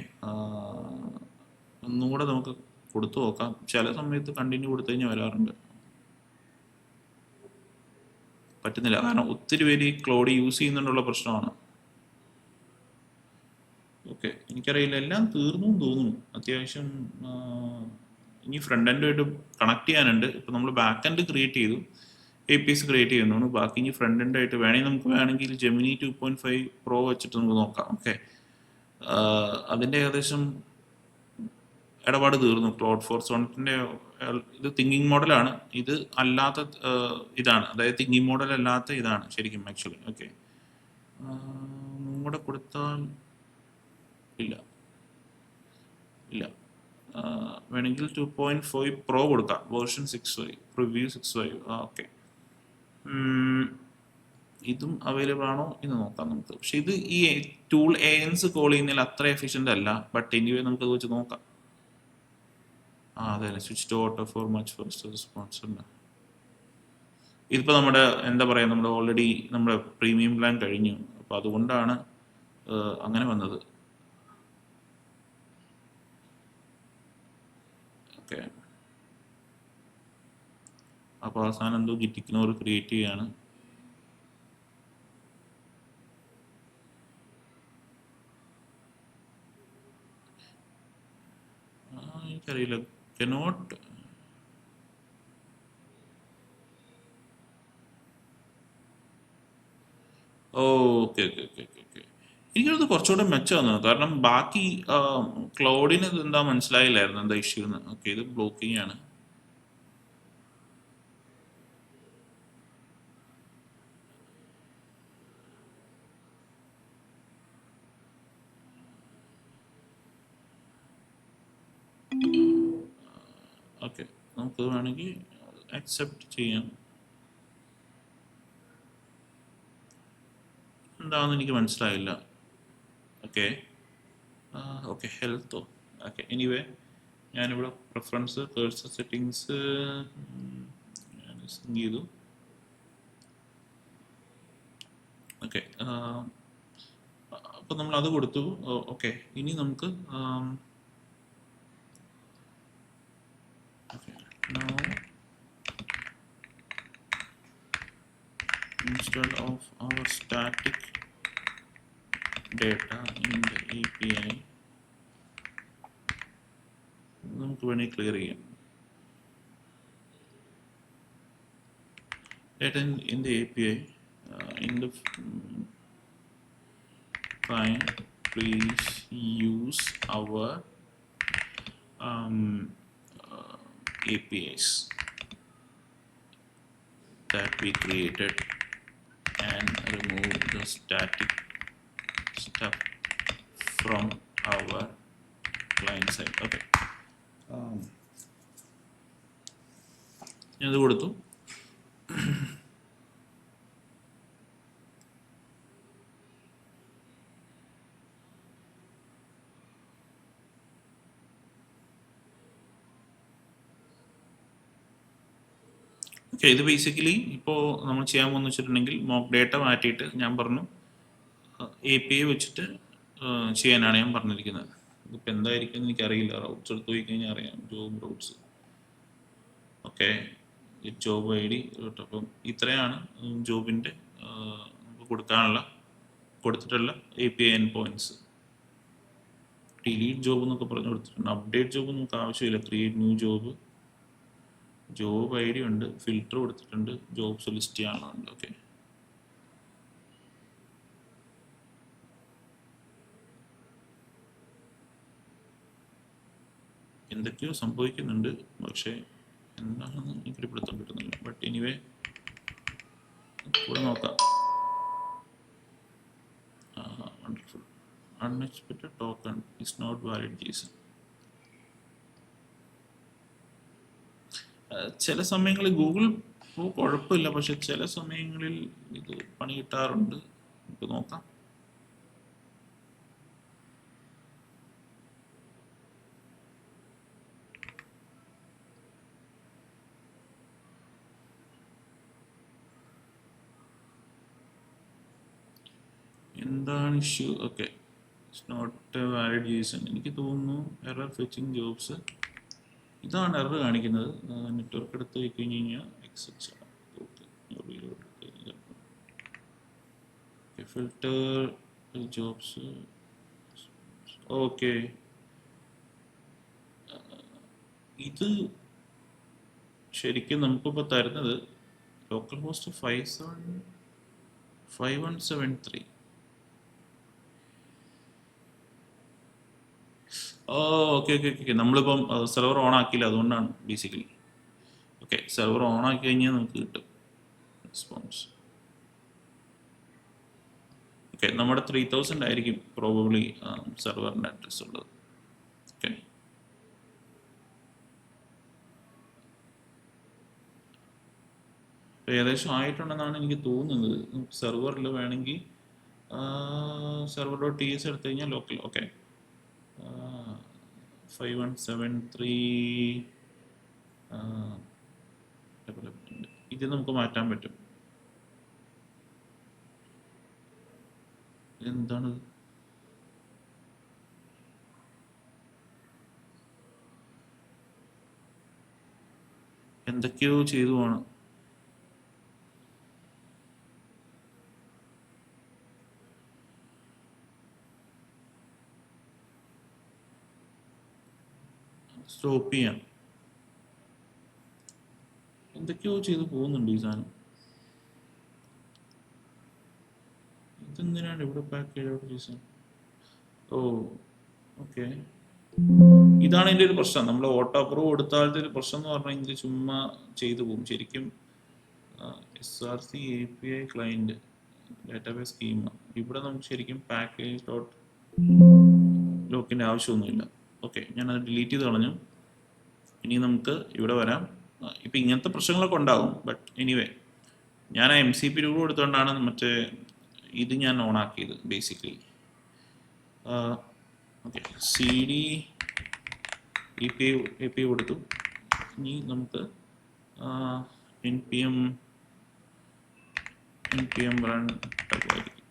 ഒന്നുകൂടെ നമുക്ക് കൊടുത്തു നോക്കാം. ചില സമയത്ത് കണ്ടിന്യൂ കൊടുത്തു കഴിഞ്ഞാൽ വരാറുണ്ട്. പറ്റുന്നില്ല, കാരണം ഒത്തിരി പേര് ഈ ക്ലൗഡ് യൂസ് ചെയ്യുന്നുണ്ടുള്ള പ്രശ്നമാണ്. ഓക്കെ, എനിക്കറിയില്ല, എല്ലാം തീർന്നു തോന്നുന്നു. അത്യാവശ്യം ഇനി ഫ്രണ്ട് എൻഡുമായിട്ട് കണക്ട് ചെയ്യാനുണ്ട്. ഇപ്പം നമ്മൾ ബാക്ക് എൻഡ് ക്രിയേറ്റ് ചെയ്തു, APIs ക്രിയേറ്റ് ചെയ്യുന്നതാണ്. ബാക്കി ഇനി ഫ്രണ്ട് എൻഡ് ആയിട്ട് വേണമെങ്കിൽ ജെമിനി 2.5 Pro വെച്ചിട്ട് നമുക്ക് നോക്കാം. ഓക്കെ, അതിൻ്റെ ഏകദേശം ഇടപാട് തീർന്നു. ക്ലൗഡ് ഫോർ സോണറ്റിൻ്റെ ഇത് തിങ്കിങ് മോഡലാണ്, ഇത് അല്ലാത്ത ഇതാണ്, അതായത് തിങ്കിങ് മോഡൽ അല്ലാത്ത ഇതാണ് ശരിക്കും ആക്ച്വലി. ഓക്കെ, കൂടെ കൊടുത്താൽ ഇല്ല വേണമെങ്കിൽ 2.5 Pro കൊടുക്കാം, വേർഷൻ 6.5 പ്രിവ്യൂ 6.5. ഓക്കെ, ഇതും അവൈലബിൾ ആണോ എന്ന് നോക്കാം നമുക്ക്. പക്ഷെ ഇത് ഈ ടൂൾ ANS കോൾ ചെയ്യുന്നതിൽ അത്ര എഫിഷ്യൻ്റ് അല്ല. ബട്ട് എനിവേ നമുക്കത് വെച്ച് നോക്കാം. അതെ, switch to auto for much faster response ഉണ്ട്. ഇതിപ്പോൾ നമ്മുടെ എന്താ പറയുക, നമ്മുടെ ഓൾറെഡി നമ്മുടെ പ്രീമിയം പ്ലാൻ കഴിഞ്ഞു, അപ്പോൾ അതുകൊണ്ടാണ് അങ്ങനെ വന്നത്. ഓക്കെ, അപ്പോൾ അവസാനം എന്തോ ഗിറ്റ് ഇഗ്നോർ ക്രിയേറ്റ് ചെയ്യാണ്. എനിക്കറിയില്ല, കനോട്ട്. ഓക്കെ, എനിക്കത് കുറച്ചുകൂടെ മെച്ചമാണ്. കാരണം ബാക്കി ക്ലൗഡിന് എന്താ മനസ്സിലായില്ലായിരുന്നു എന്താ ഇഷ്യൂ എന്ന്. ഓക്കെ, ഇത് ബ്ലോക്കിംഗ് ആണ്. ഓക്കെ, നമുക്ക് വേണമെങ്കിൽ അക്സെപ്റ്റ് ചെയ്യാം. എന്താണെന്ന് എനിക്ക് മനസ്സിലായില്ല. ഓക്കെ ഹെൽത്തോ. ഓക്കെ, എനിവേ ഞാനിവിടെ പ്രിഫറൻസ് കേഴ്സർ സെറ്റിങ്സ് ഞാൻ സെൻഡ് ചെയ്തു. ഓക്കെ, അപ്പോൾ നമ്മൾ അത് കൊടുത്തു. ഓക്കെ, ഇനി നമുക്ക് now instead of our static data in the API നമുക്ക് വേണമെങ്കിൽ ക്ലിയർ ചെയ്യാം. Data in the API in the client, please use our APIs that we created and remove the static stuff from our client side. Okay, ഞാൻ ഇത് കൊടുത്തു. Okay, ഇത് basically ഇപ്പോൾ നമ്മൾ ചെയ്യാൻ പോകുന്ന വെച്ചിട്ടുണ്ടെങ്കിൽ മോക്ക് ഡേറ്റ മാറ്റിയിട്ട് ഞാൻ പറഞ്ഞു API വെച്ചിട്ട് ചെയ്യാനാണ് ഞാൻ പറഞ്ഞിരിക്കുന്നത്. ഇതിപ്പോൾ എന്തായിരിക്കും എന്ന് എനിക്കറിയില്ല. റൗട്ട്സ് എടുത്ത് പോയി കഴിഞ്ഞാൽ അറിയാം, job routes. Okay, job ID. അപ്പം ഇത്രയാണ് ജോബിൻ്റെ നമുക്ക് കൊടുത്തിട്ടുള്ള API endpoints. Delete job എന്നൊക്കെ പറഞ്ഞ് കൊടുത്തിട്ടുണ്ട്. അപ്ഡേറ്റ് ജോബ് നമുക്ക് ആവശ്യമില്ല. Create new job, job ID ഉണ്ട്, ഫിൽറ്റർ കൊടുത്തിട്ടുണ്ട്, ജോബ്സ് ലിസ്റ്റ് ചെയ്യാനുണ്ട്. ഓക്കെ, എന്തൊക്കെയോ സംഭവിക്കുന്നുണ്ട്, പക്ഷേ എന്താണെന്ന് എനിക്കൊരു പിടുത്തം കിട്ടുന്നില്ല. ബട്ട് എനിവേ കൂടെ നോക്കാം. Unexpected token is not valid JSON. ചില സമയങ്ങളിൽ ഗൂഗിൾ കുഴപ്പമില്ല, പക്ഷെ ചില സമയങ്ങളിൽ ഇത് പണി കിട്ടാറുണ്ട്. നമുക്ക് നോക്കാം. എന്താണ് issue? Okay, it's not valid JSON. എനിക്ക് തോന്നുന്നു എറർ ഫെച്ചിങ് ജോബ്സ്. ഇതാണ് എറർ കാണിക്കുന്നത്. നെറ്റ്വർക്ക് എടുത്ത് വെച്ച് കഴിഞ്ഞ് കഴിഞ്ഞാൽ എക്സിറ്റ് ഫിൽറ്റർ ജോബ്സ്. ഓക്കെ, ഇത് ശരിക്കും നമുക്കിപ്പോൾ തരുന്നത് local host 5173. Okay okay okay, നമ്മളിപ്പം സെർവർ ഓൺ ആക്കിയില്ല, അതുകൊണ്ടാണ് ബേസിക്കലി. ഓക്കെ, സെർവർ ഓൺ ആക്കി കഴിഞ്ഞാൽ നമുക്ക് കിട്ടും റെസ്പോൺസ്. ഓക്കെ, നമ്മുടെ 3000 ആയിരിക്കും പ്രോബബ്ലി സെർവറിൻ്റെ അഡ്രസ് ഉള്ളത്. ഓക്കെ, ഏകദേശം ആയിട്ടുണ്ടെന്നാണ് എനിക്ക് തോന്നുന്നത്. സെർവറിൽ വേണമെങ്കിൽ server.ts എടുത്തു കഴിഞ്ഞാൽ ലോക്കൽ. ഓക്കെ, 5173 ഡെവലപ്മെന്റ്, ഇത് നമുക്ക് മാറ്റാൻ പറ്റും. എന്താണ് എന്തൊക്കെയോ ചെയ്തു പോണം. സ്റ്റോപ്പ് ചെയ്യാം. എന്തൊക്കെയോ ചെയ്ത് പോകുന്നുണ്ട് ഈ സാധനം. ഇതെന്തിനാണ് ഇവിടെ പാക്കേജ് ഔട്ട് ചെയ്തത്? ഓ ഓക്കെ, ഇതാണ് ഇതിൻ്റെ ഒരു പ്രശ്നം. നമ്മൾ ഓട്ടോ അപ്രൂവ് കൊടുത്താലത്തെ ഒരു പ്രശ്നം എന്ന് പറഞ്ഞാൽ ഇത് ചുമ്മാ ചെയ്തു പോകും. ശരിക്കും SRC API client database scheme, ഇവിടെ നമുക്ക് ശരിക്കും പാക്കേജ് ഡോട്ട് ലോക്കിൻ്റെ ആവശ്യമൊന്നുമില്ല. ഓക്കെ, ഞാനത് ഡിലീറ്റ് ചെയ്ത് കളഞ്ഞു. ഇനി നമുക്ക് ഇവിടെ വരാം. ഇപ്പം ഇങ്ങനത്തെ പ്രശ്നങ്ങളൊക്കെ ഉണ്ടാകും, ബട്ട് എനിവേ ഞാൻ MCP രൂപ കൊടുത്തുകൊണ്ടാണ് മറ്റേ ഇത് ഞാൻ ഓൺ ആക്കിയത് ബേസിക്കലി. ഓക്കെ, CD API കൊടുത്തു. ഇനി നമുക്ക് npm run ആയിരിക്കും.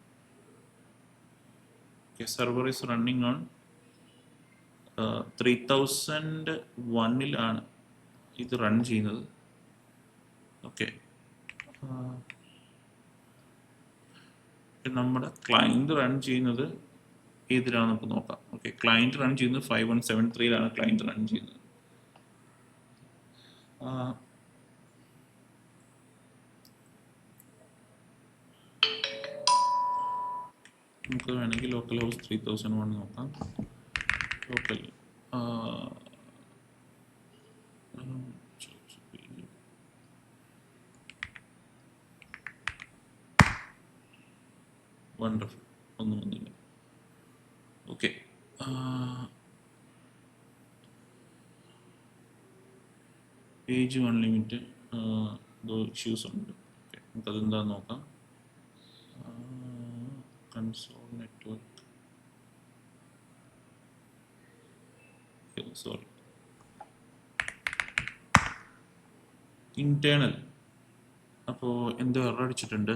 Okay, server is running on 3001 ഇത് റൺ ചെയ്യുന്നത്. ഓക്കെ, നമ്മുടെ ക്ലയൻറ്റ് റൺ ചെയ്യുന്നത് ഏതിലാണ് നമുക്ക് നോക്കാം. ഓക്കെ, ക്ലയൻറ്റ് റൺ ചെയ്യുന്നത് 5173 ക്ലയൻറ്റ് റൺ ചെയ്യുന്നത്. നമുക്ക് വേണമെങ്കിൽ ലോക്കൽ ഹൗസ് 3001 നോക്കാം. ലോക്കൽ വണ്ടർഫുൾ, ഒന്നും വന്നില്ല. ഓക്കെ, പേജ് അൺലിമിറ്റഡ് ഇഷ്യൂസ് ഉണ്ട്. ഓക്കെ, നമുക്കതെന്താന്ന് നോക്കാം. Console network, sorry, internal. അപ്പോൾ എന്തോ എറർ അടിച്ചിട്ടുണ്ട്.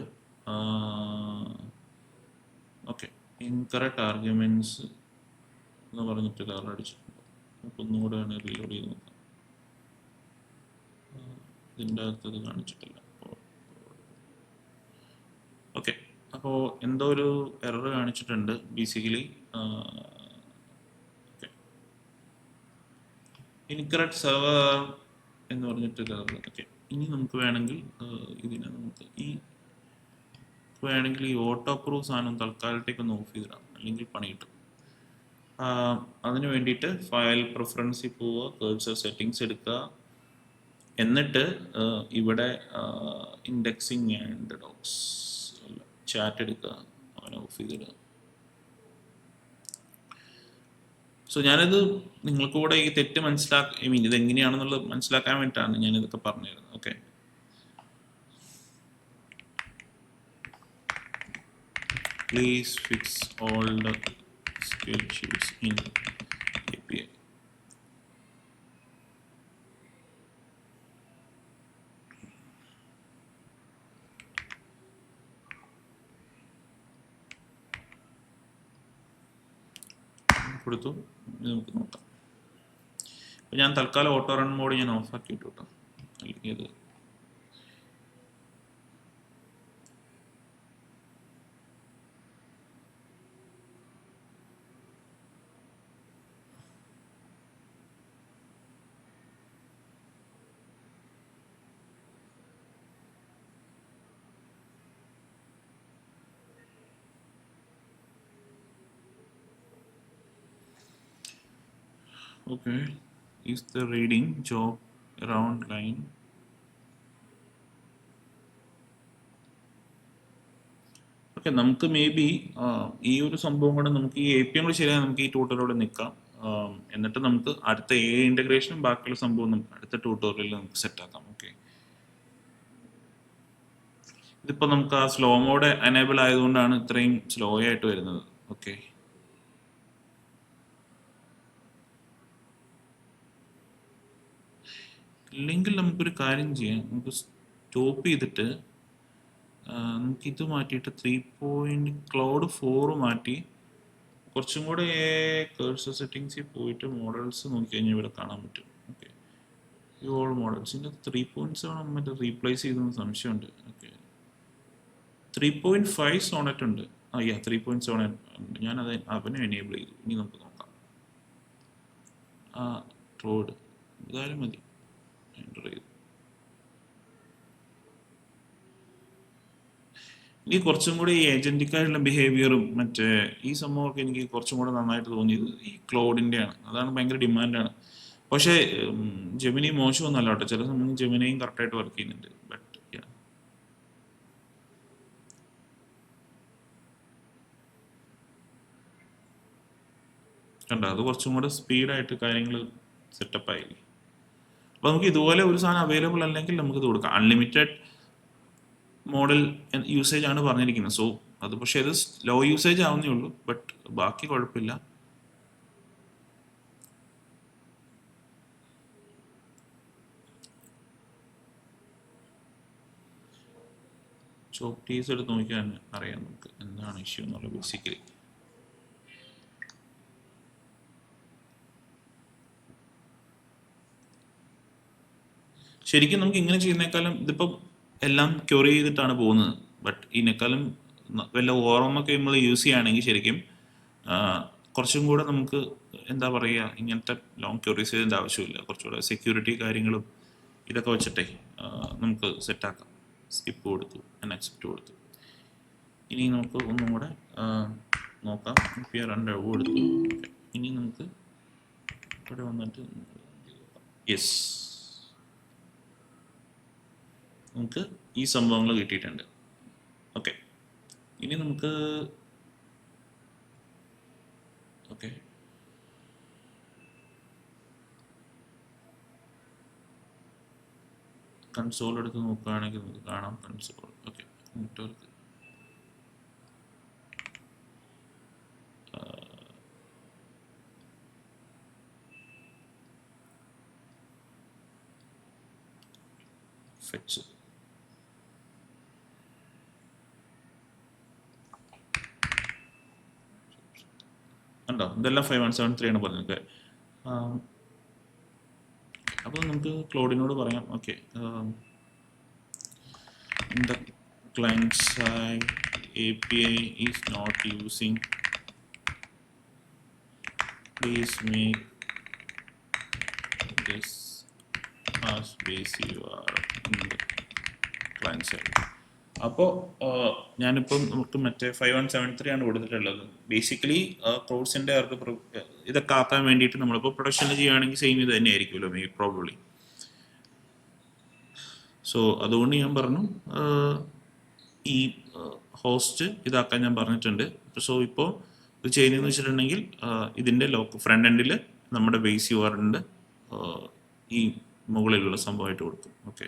ഓക്കെ, ഇൻകറക്റ്റ് ആർഗ്യുമെന്റ്സ് എന്ന് പറഞ്ഞിട്ട് എറർ അടിച്ചിട്ടുണ്ട്. അപ്പോൾ ഒന്നുകൂടെ ആണ് റീലോഡ് ചെയ്ത് നോക്കാം. ഇതിൻ്റെ അകത്തത് കാണിച്ചിട്ടില്ല. ഓക്കെ, അപ്പോൾ എന്തോ ഒരു എറർ കാണിച്ചിട്ടുണ്ട് ബേസിക്കലി. ഇൻകറക്റ്റ് സെർവർ എന്ന് പറഞ്ഞിട്ട് എറർ. ഓക്കെ, ഇനി നമുക്ക് വേണമെങ്കിൽ ഇതിനെ നമുക്ക് വേണമെങ്കിൽ ഈ ഓട്ടോ അപ്രൂവ് സാധനം തൽക്കാലത്തേക്കൊന്ന് ഓഫ് ചെയ്തിടാം, അല്ലെങ്കിൽ പണി കിട്ടും. അതിന് വേണ്ടിയിട്ട് ഫയൽ പ്രിഫറൻസിൽ പോവുക, കഴ്സർ സെറ്റിങ്സ് എടുക്കുക, എന്നിട്ട് ഇവിടെ ഇൻഡെക്സിങ് ആൻഡ് ഡോക്സ് ചാറ്റ് എടുക്കുക, അങ്ങനെ ഓഫ് ചെയ്തിടുക. സോ ഞാനത് നിങ്ങൾക്ക് കൂടെ ഈ തെറ്റ് ഐ മീൻ ഇത് എങ്ങനെയാണെന്നുള്ളത് മനസ്സിലാക്കാൻ വേണ്ടിയിട്ടാണ് ഞാൻ ഇതൊക്കെ പറഞ്ഞിരുന്നത്. Okay, please fix all the schedules in API. കൊടുത്തു, നമുക്ക് നോക്കാം. അപ്പോൾ ഞാൻ തൽക്കാലം ഓട്ടോ റൺ മോഡ് ഞാൻ ഓഫ് ആക്കിയിട്ടു കേട്ടോ, അല്ലെങ്കിൽ അത് okay. Is the reading job around line? Okay, നമുക്ക് മേ ബി ഈ ഒരു സംഭവം കൂടെ നമുക്ക് ഈ API കൂടെ ശരിയായി നമുക്ക് ഈ ട്യൂട്ടോറിയലോടെ നിൽക്കാം. എന്നിട്ട് നമുക്ക് അടുത്ത ഇന്റഗ്രേഷനും ബാക്കിയുള്ള സംഭവം നമുക്ക് അടുത്ത ട്യൂട്ടോറിയലിൽ നമുക്ക് സെറ്റ് ആക്കാം. ഓക്കെ, ഇതിപ്പോൾ നമുക്ക് ആ സ്ലോ മോഡ് എനേബിൾ ആയതുകൊണ്ടാണ് ഇത്രയും സ്ലോ ആയിട്ട് വരുന്നത്. ഓക്കെ, ഇല്ലെങ്കിൽ നമുക്കൊരു കാര്യം ചെയ്യാം, നമുക്ക് സ്റ്റോപ്പ് ചെയ്തിട്ട് നമുക്ക് ഇത് മാറ്റിയിട്ട് 3 ക്ലൗഡ് 4 മാറ്റി കുറച്ചും കൂടെ കഴ്സർ സെറ്റിങ്സിൽ പോയിട്ട് മോഡൽസ് നോക്കി കഴിഞ്ഞാൽ ഇവിടെ കാണാൻ പറ്റും. ഓക്കെ, ഈ ഓൾ മോഡൽസിൻ്റെ 3.7 മറ്റേ റീപ്ലേസ് ചെയ്തെന്ന് സംശയമുണ്ട്. ഓക്കെ, 3.5 സോണറ്റ് ഉണ്ട്. 3.7 ഉണ്ട്. ഞാനത് അവനെ എനേബിൾ ചെയ്തു. ഇനി നമുക്ക് നോക്കാം. റോഡ് ഇതായാലും മതി, എൻ്റർ ചെയ്തു. എനിക്ക് കുറച്ചും കൂടി ഈ ഏജന്റിക്കായിട്ടുള്ള ബിഹേവിയറും മറ്റേ ഈ സംഭവമൊക്കെ എനിക്ക് കുറച്ചും കൂടെ നന്നായിട്ട് തോന്നിയത് ഈ ക്ലൗഡിൻ്റെയാണ്. അതാണ് ഭയങ്കര ഡിമാൻഡാണ്. പക്ഷേ ജെമിനി മോശമൊന്നുമല്ല കേട്ടോ, ചില സമയം ജെമിനിയും കറക്റ്റായിട്ട് വർക്ക് ചെയ്യുന്നുണ്ട്. ബട്ട് കണ്ടോ, അത് കുറച്ചും കൂടെ സ്പീഡായിട്ട് കാര്യങ്ങൾ സെറ്റപ്പായി. അപ്പോൾ നമുക്ക് ഇതുപോലെ ഒരു സാധനം അവൈലബിൾ അല്ലെങ്കിൽ നമുക്ക് ഇത് കൊടുക്കാം. അൺലിമിറ്റഡ് മോഡൽ യൂസേജ് ആണ് പറഞ്ഞിരിക്കുന്നത്. സോ അത് പക്ഷേ അത് ലോ യൂസേജ് ആവുന്നേ ഉള്ളൂ, ബട്ട് ബാക്കി കുഴപ്പമില്ല. ചോപ്പ് ടീസ് എടുത്ത് നോക്കിയാൽ അറിയാം നമുക്ക് എന്താണ് ഇഷ്യൂ എന്നുള്ളത്. ബേസിക്കലി ശരിക്കും നമുക്ക് ഇങ്ങനെ ചെയ്യുന്നേക്കാളും ഇതിപ്പം എല്ലാം ക്യൂറി ചെയ്തിട്ടാണ് പോകുന്നത്. ബട്ട് ഇതിനേക്കാളും വല്ല ഓറമൊക്കെ നമ്മൾ യൂസ് ചെയ്യുകയാണെങ്കിൽ ശരിക്കും കുറച്ചും കൂടെ നമുക്ക് എന്താ പറയുക, ഇങ്ങനത്തെ ലോങ് ക്യൂറീസ് ചെയ്തതിൻ്റെ ആവശ്യമില്ല. കുറച്ചുകൂടെ സെക്യൂരിറ്റി കാര്യങ്ങളും ഇതൊക്കെ വെച്ചിട്ടേ നമുക്ക് സെറ്റാക്കാം. സ്കിപ്പ് കൊടുത്തു, അക്സെപ്റ്റ് കൊടുത്തു. ഇനി നമുക്ക് ഒന്നും കൂടെ നോക്കാം. രണ്ട് കൊടുത്തു. ഇനി നമുക്ക് ഇവിടെ വന്നിട്ട് യെസ്, നമുക്ക് ഈ സംഭവങ്ങൾ കിട്ടിയിട്ടുണ്ട്. ഓക്കെ, ഇനി നമുക്ക് ഓക്കെ കൺസോൾ എടുത്ത് നോക്കുകയാണെങ്കിൽ നമുക്ക് കാണാം കൺസോൾ. ഓക്കെ, നെറ്റ്വർക്ക് ഫെച്ച് ഉണ്ടോ, ഇതെല്ലാം 5173 ആണ് പറഞ്ഞത്. അപ്പോൾ നമുക്ക് ക്ലൗഡിനോട് പറയാം. Okay, the client side API is not using, please make this as base URL in the client side. അപ്പോൾ ഞാനിപ്പം നമുക്ക് മറ്റേ 5173 ആണ് കൊടുത്തിട്ടുള്ളത്. ബേസിക്കലി കോഴ്സിൻ്റെ ഇതൊക്കെ ആക്കാൻ വേണ്ടിയിട്ട് നമ്മളിപ്പോൾ പ്രൊഡക്ഷനിൽ ചെയ്യുകയാണെങ്കിൽ സെയിം ഇത് തന്നെ ആയിരിക്കുമല്ലോ മേ പ്രോബബ്ലി. സോ അതുകൊണ്ട് ഞാൻ പറഞ്ഞു ഈ ഹോസ്റ്റ് ഇതാക്കാൻ ഞാൻ പറഞ്ഞിട്ടുണ്ട്. സോ ഇപ്പോൾ ഇത് ചെയ്യുന്നതെന്ന് വെച്ചിട്ടുണ്ടെങ്കിൽ ഇതിൻ്റെ ഫ്രണ്ട് എൻഡിൽ നമ്മുടെ ബേസ് URL ഉണ്ട്, ഈ മുകളിലുള്ള സംഭവമായിട്ട് കൊടുക്കും. ഓക്കെ,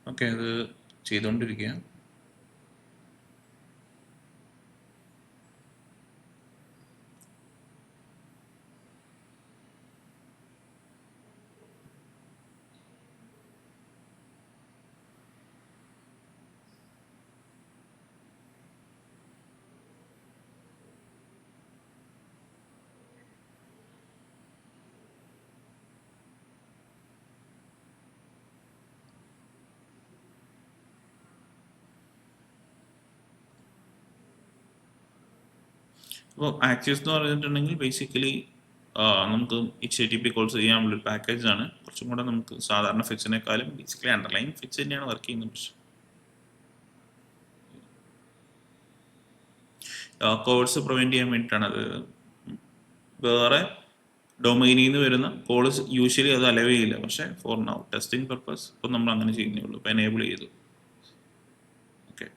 ഓക്കെ, അത് ചെയ്തുകൊണ്ടിരിക്കുക. അപ്പോൾ ആക്സസ് എന്ന് പറഞ്ഞിട്ടുണ്ടെങ്കിൽ ബേസിക്കലി നമുക്ക് HTTP കോൾസ് ചെയ്യാനുള്ളൊരു പാക്കേജാണ്. കുറച്ചും കൂടെ നമുക്ക് സാധാരണ ഫിക്സിനേക്കാളും ബേസിക്കലി അണ്ടർലൈൻ ഫിക്സ് തന്നെയാണ് വർക്ക് ചെയ്യുന്നത്. പക്ഷേ കോൾസ് പ്രിവെൻറ്റ് ചെയ്യാൻ വേണ്ടിയിട്ടാണ് അത്. വേറെ ഡൊമൈനിൽ നിന്ന് വരുന്ന കോൾസ് യൂഷ്വലി അത് അലവ് ചെയ്യില്ല. പക്ഷേ ഫോർ നൗ ടെസ്റ്റിംഗ് പർപ്പസ് ഇപ്പം നമ്മൾ അങ്ങനെ ചെയ്യുന്നേ ഉള്ളൂ. ഇപ്പം എനേബിൾ ചെയ്തു. ഓക്കെ,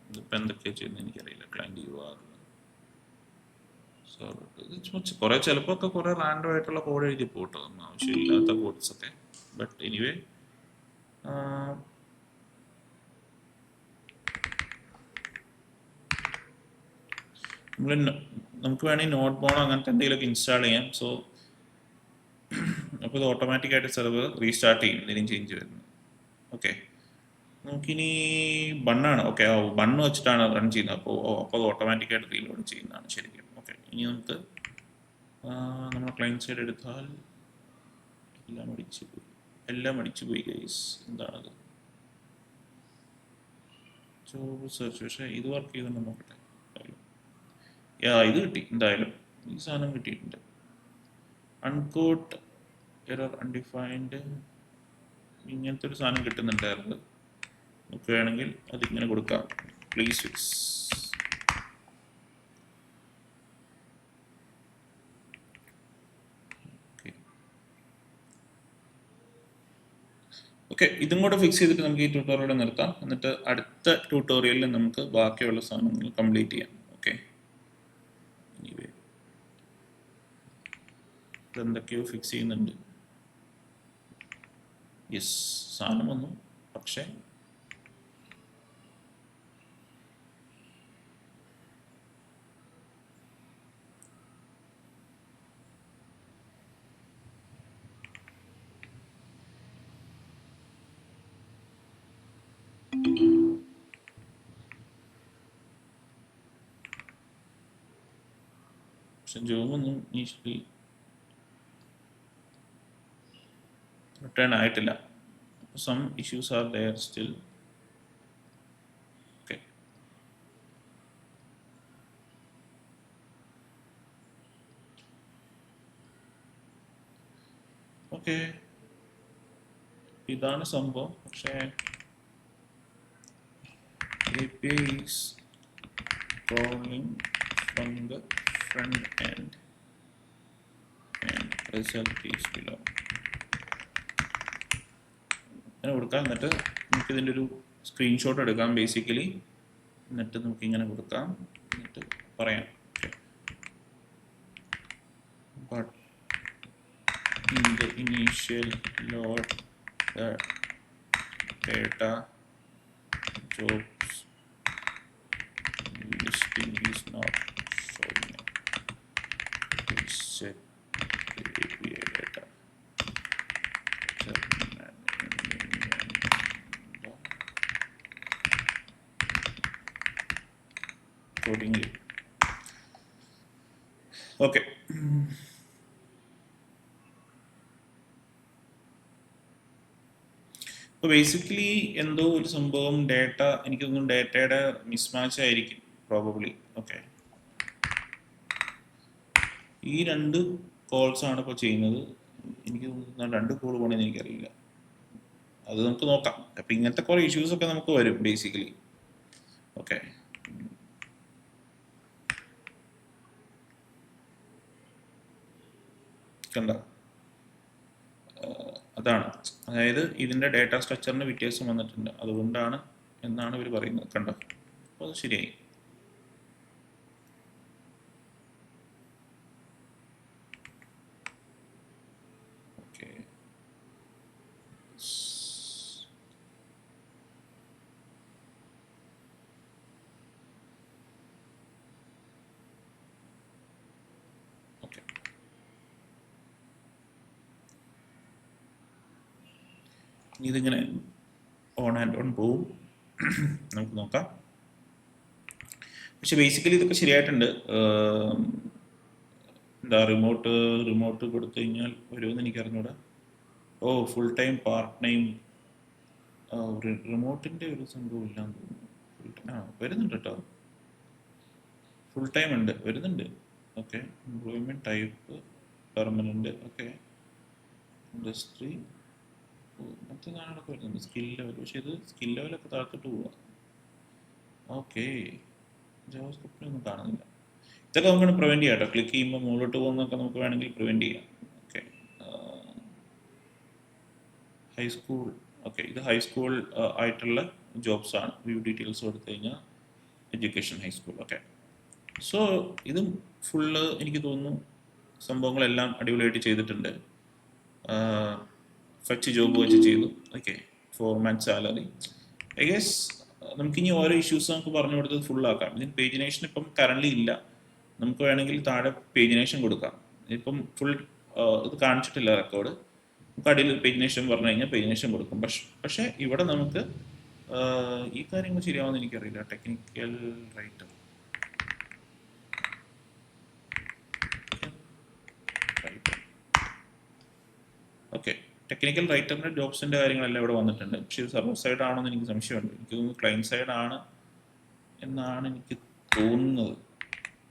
ഇതിപ്പോൾ എന്തൊക്കെയാണ് ചെയ്യുന്നത് എനിക്കറിയില്ല. ക്ലയൻറ്റ് URL കുറേ ചിലപ്പോൾ ഒക്കെ കുറേ റാൻഡം ആയിട്ടുള്ള കോഡ് എഴുതി പോട്ടോ, ആവശ്യമില്ലാത്ത കോഡ്സ് ഒക്കെ. ബട്ട് എനിവേ നമുക്ക് വേണമെങ്കിൽ നോട്ട് ബോണോ അങ്ങനത്തെ എന്തെങ്കിലുമൊക്കെ ഇൻസ്റ്റാൾ ചെയ്യാം. സോ അപ്പോൾ ഇത് ഓട്ടോമാറ്റിക്കായിട്ട് സെർവർ റീസ്റ്റാർട്ട് ചെയ്യും എന്തെങ്കിലും ചേഞ്ച് വരുന്നത്. ഓക്കെ, നമുക്കിനി ബണ്ണാണ്. ഓക്കെ, ബണ്ണ് വെച്ചിട്ടാണ് റൺ ചെയ്യുന്നത്. അപ്പോൾ അത് ഓട്ടോമാറ്റിക്കായിട്ട് റീലോഡ് ചെയ്യുന്നതാണ് ശരിക്കും. ഓക്കെ, ഇനി നമുക്ക് നമ്മൾ ക്ലയൻറ്റ് സൈഡ് എടുത്താൽ എല്ലാം അടിച്ചു പോയി ഗൈസ്. എന്താണത്? Job search. പക്ഷേ ഇത് വർക്ക് ചെയ്തുകൊണ്ട് നോക്കട്ടെ. ഇത് കിട്ടി എന്തായാലും. ഈ സാധനം കിട്ടിയിട്ടുണ്ട്. അൺകോട്ട് എറർ അൺഡിഫൈൻഡ് ഇങ്ങനത്തെ ഒരു സാധനം കിട്ടുന്നുണ്ടായിരുന്നു. നമുക്ക് വേണമെങ്കിൽ അതിങ്ങനെ കൊടുക്കാം, പ്ലീസ് ഫിക്സ്. ഓക്കെ, ഇതും കൂടെ ഫിക്സ് ചെയ്തിട്ട് നമുക്ക് ഈ ട്യൂട്ടോറിയൽ നിർത്താം. എന്നിട്ട് അടുത്ത ട്യൂട്ടോറിയലിൽ നമുക്ക് ബാക്കിയുള്ള സാധനങ്ങൾ കംപ്ലീറ്റ് ചെയ്യാം. ഓക്കെ, എന്തൊക്കെയോ ഫിക്സ് ചെയ്യുന്നുണ്ട്. യെസ്, സാധനം വന്നു. പക്ഷേ ജോബൊന്നും ഈശ്വലി റിട്ടേൺ ആയിട്ടില്ല. Some issues are there still. Okay, okay, ഇതാണ് സംഭവം. പക്ഷേ API is calling from the front end and result is below. ഇങ്ങനെ കൊടുക്കാം. എന്നിട്ട് നമുക്ക് ഇതിൻ്റെ ഒരു സ്ക്രീൻഷോട്ട് എടുക്കാം ബേസിക്കലി. എന്നിട്ട് നമുക്ക് ഇങ്ങനെ കൊടുക്കാം. എന്നിട്ട് പറയാം but in the initial load the data jobs listing is not showing up. Please check the API data. Accordingly. Okay. അപ്പോൾ ബേസിക്കലി എന്തോ ഒരു സംഭവം ഡേറ്റ, എനിക്ക് തോന്നുന്നു ഡേറ്റയുടെ മിസ്മാച്ച് ആയിരിക്കും പ്രോബബ്ലി. ഓക്കെ, ഈ 2 കോൾസ് ആണ് ഇപ്പോൾ ചെയ്യുന്നത്. എനിക്ക് തോന്നുന്നു 2 കോൾ പോകണമെന്ന് എനിക്കറിയില്ല. അത് നമുക്ക് നോക്കാം. അപ്പം ഇങ്ങനത്തെ കുറേ ഇഷ്യൂസ് ഒക്കെ നമുക്ക് വരും ബേസിക്കലി. ഓക്കെ, കണ്ട, അതാണ്. അതായത് ഇതിൻ്റെ ഡേറ്റ സ്ട്രക്ചറിന് വ്യത്യാസം വന്നിട്ടുണ്ട്, അതുകൊണ്ടാണ് എന്നാണ് ഇവർ പറയുന്നത്. കണ്ടോ, അപ്പോൾ അത് ശരിയായി. ഓക്കെ, ഓക്കെ, ഇതിങ്ങനെ ഓൺ ആൻഡ് ഓൺ പോവും. നമുക്ക് നോക്കാം. പക്ഷെ ബേസിക്കലി ഇതൊക്കെ ശരിയായിട്ടുണ്ട്. എന്താ റിമോട്ട് കൊടുത്തു കഴിഞ്ഞാൽ വരുമെന്ന് എനിക്ക് അറിഞ്ഞൂടാ. ഓ, ഫുൾ ടൈം പാർട്ട് ടൈം റിമോട്ടിൻ്റെ ഒരു സംഭവം ഇല്ലാന്ന് തോന്നുന്നു. വരുന്നുണ്ട് കേട്ടോ, ഫുൾ ടൈം ഉണ്ട്, വരുന്നുണ്ട്. Okay, employment type permanent. Okay, industry മറ്റേ സാധനങ്ങളൊക്കെ വരുന്നുണ്ട്. സ്കിൽ ലെവൽ, പക്ഷേ ഇത് സ്കിൽ ലെവലൊക്കെ താഴ്ത്തിട്ട് പോവുക. ഓക്കെ, ജാവാസ്ക്രിപ്റ്റിലൊന്നും കാണുന്നില്ല. ഇതൊക്കെ നമുക്ക് പ്രിവെൻറ്റ് ചെയ്യാം കേട്ടോ. ക്ലിക്ക് ചെയ്യുമ്പോൾ മുകളിലോട്ട് പോകുന്നതൊക്കെ നമുക്ക് വേണമെങ്കിൽ പ്രിവെൻറ്റ് ചെയ്യാം. Okay, high school. ഓക്കെ, ഇത് ഹൈസ്കൂൾ ആയിട്ടുള്ള ജോബ്സ് ആണ്. വ്യൂ ഡീറ്റെയിൽസ് കൊടുത്തു കഴിഞ്ഞാൽ എഡ്യൂക്കേഷൻ ഹൈസ്കൂൾ. ഓക്കെ, സോ ഇതും ഫുള്ള് എനിക്ക് തോന്നുന്നു സംഭവങ്ങളെല്ലാം അടിപൊളിയായിട്ട് ചെയ്തിട്ടുണ്ട്. ഫച്ച് ജോബ് വെച്ച് ചെയ്തു. Okay, format salary. I guess നമുക്കിനി ഓരോ ഇഷ്യൂസ് നമുക്ക് പറഞ്ഞു കൊടുത്തത് ഫുള്ളാക്കാം. ഇതിന് പേജിനേഷൻ ഇപ്പം കറണ്ട്ലി ഇല്ല. നമുക്ക് വേണമെങ്കിൽ താഴെ പേജിനേഷൻ കൊടുക്കാം. ഇപ്പം ഫുൾ ഇത് കാണിച്ചിട്ടില്ല റെക്കോർഡ്. നമുക്ക് അടിയിൽ പേജിനേഷൻ പറഞ്ഞു കഴിഞ്ഞാൽ പേജിനേഷൻ കൊടുക്കും. പക്ഷേ ഇവിടെ നമുക്ക് ഈ കാര്യങ്ങൾ ശരിയാവുമെന്ന് എനിക്കറിയില്ല. Technical writer. ഓക്കെ, ടെക്നിക്കൽ റൈറ്ററിൻ്റെ ജോബ്സിൻ്റെ കാര്യങ്ങളെല്ലാം ഇവിടെ വന്നിട്ടുണ്ട്. പക്ഷേ ഇത് സർവർ സൈഡ് ആണോ എന്ന് എനിക്ക് സംശയമുണ്ട്. എനിക്ക് തോന്നുന്നു ക്ലയൻറ്റ് സൈഡ് ആണ് എന്നാണ് എനിക്ക് തോന്നുന്നത്.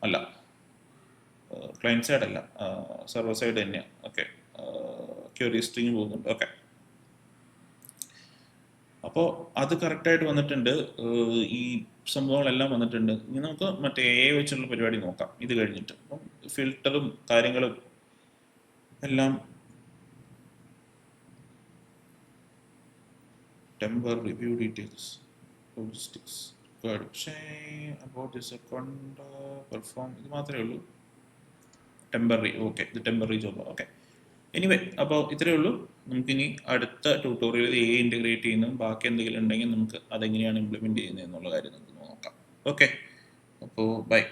അല്ല, ക്ലയൻറ്റ് സൈഡ് അല്ല, സർവർ സൈഡ് തന്നെയാണ്. ഓക്കെ, ക്വയറി സ്ട്രിങ് പോകുന്നുണ്ട്. ഓക്കെ, അപ്പോൾ അത് കറക്റ്റായിട്ട് വന്നിട്ടുണ്ട്. ഈ സംഭവങ്ങളെല്ലാം വന്നിട്ടുണ്ട്. ഇനി നമുക്ക് മറ്റേ AI വെച്ചുള്ള പരിപാടി നോക്കാം ഇത് കഴിഞ്ഞിട്ട്. അപ്പം ഫിൽറ്ററും കാര്യങ്ങളും എല്ലാം temporary view details, logistics required. പക്ഷേ about this account perform ഇത് മാത്രമേ ഉള്ളൂ. ടെമ്പററി. ഓക്കെ, ഇത് ടെമ്പററി ജോബ്. ഓക്കെ, എനിവേ, അപ്പോൾ ഇത്രയേ ഉള്ളൂ. നമുക്കിനി അടുത്ത ട്യൂട്ടോറിയൽ AI ഇൻറ്റഗ്രേറ്റ് ചെയ്യുന്നതും ബാക്കി എന്തെങ്കിലും ഉണ്ടെങ്കിൽ നമുക്ക് അതെങ്ങനെയാണ് ഇംപ്ലിമെൻറ്റ് ചെയ്യുന്നത് എന്നുള്ള കാര്യം നമുക്ക് നോക്കാം. ഓക്കെ, അപ്പോൾ ബൈ.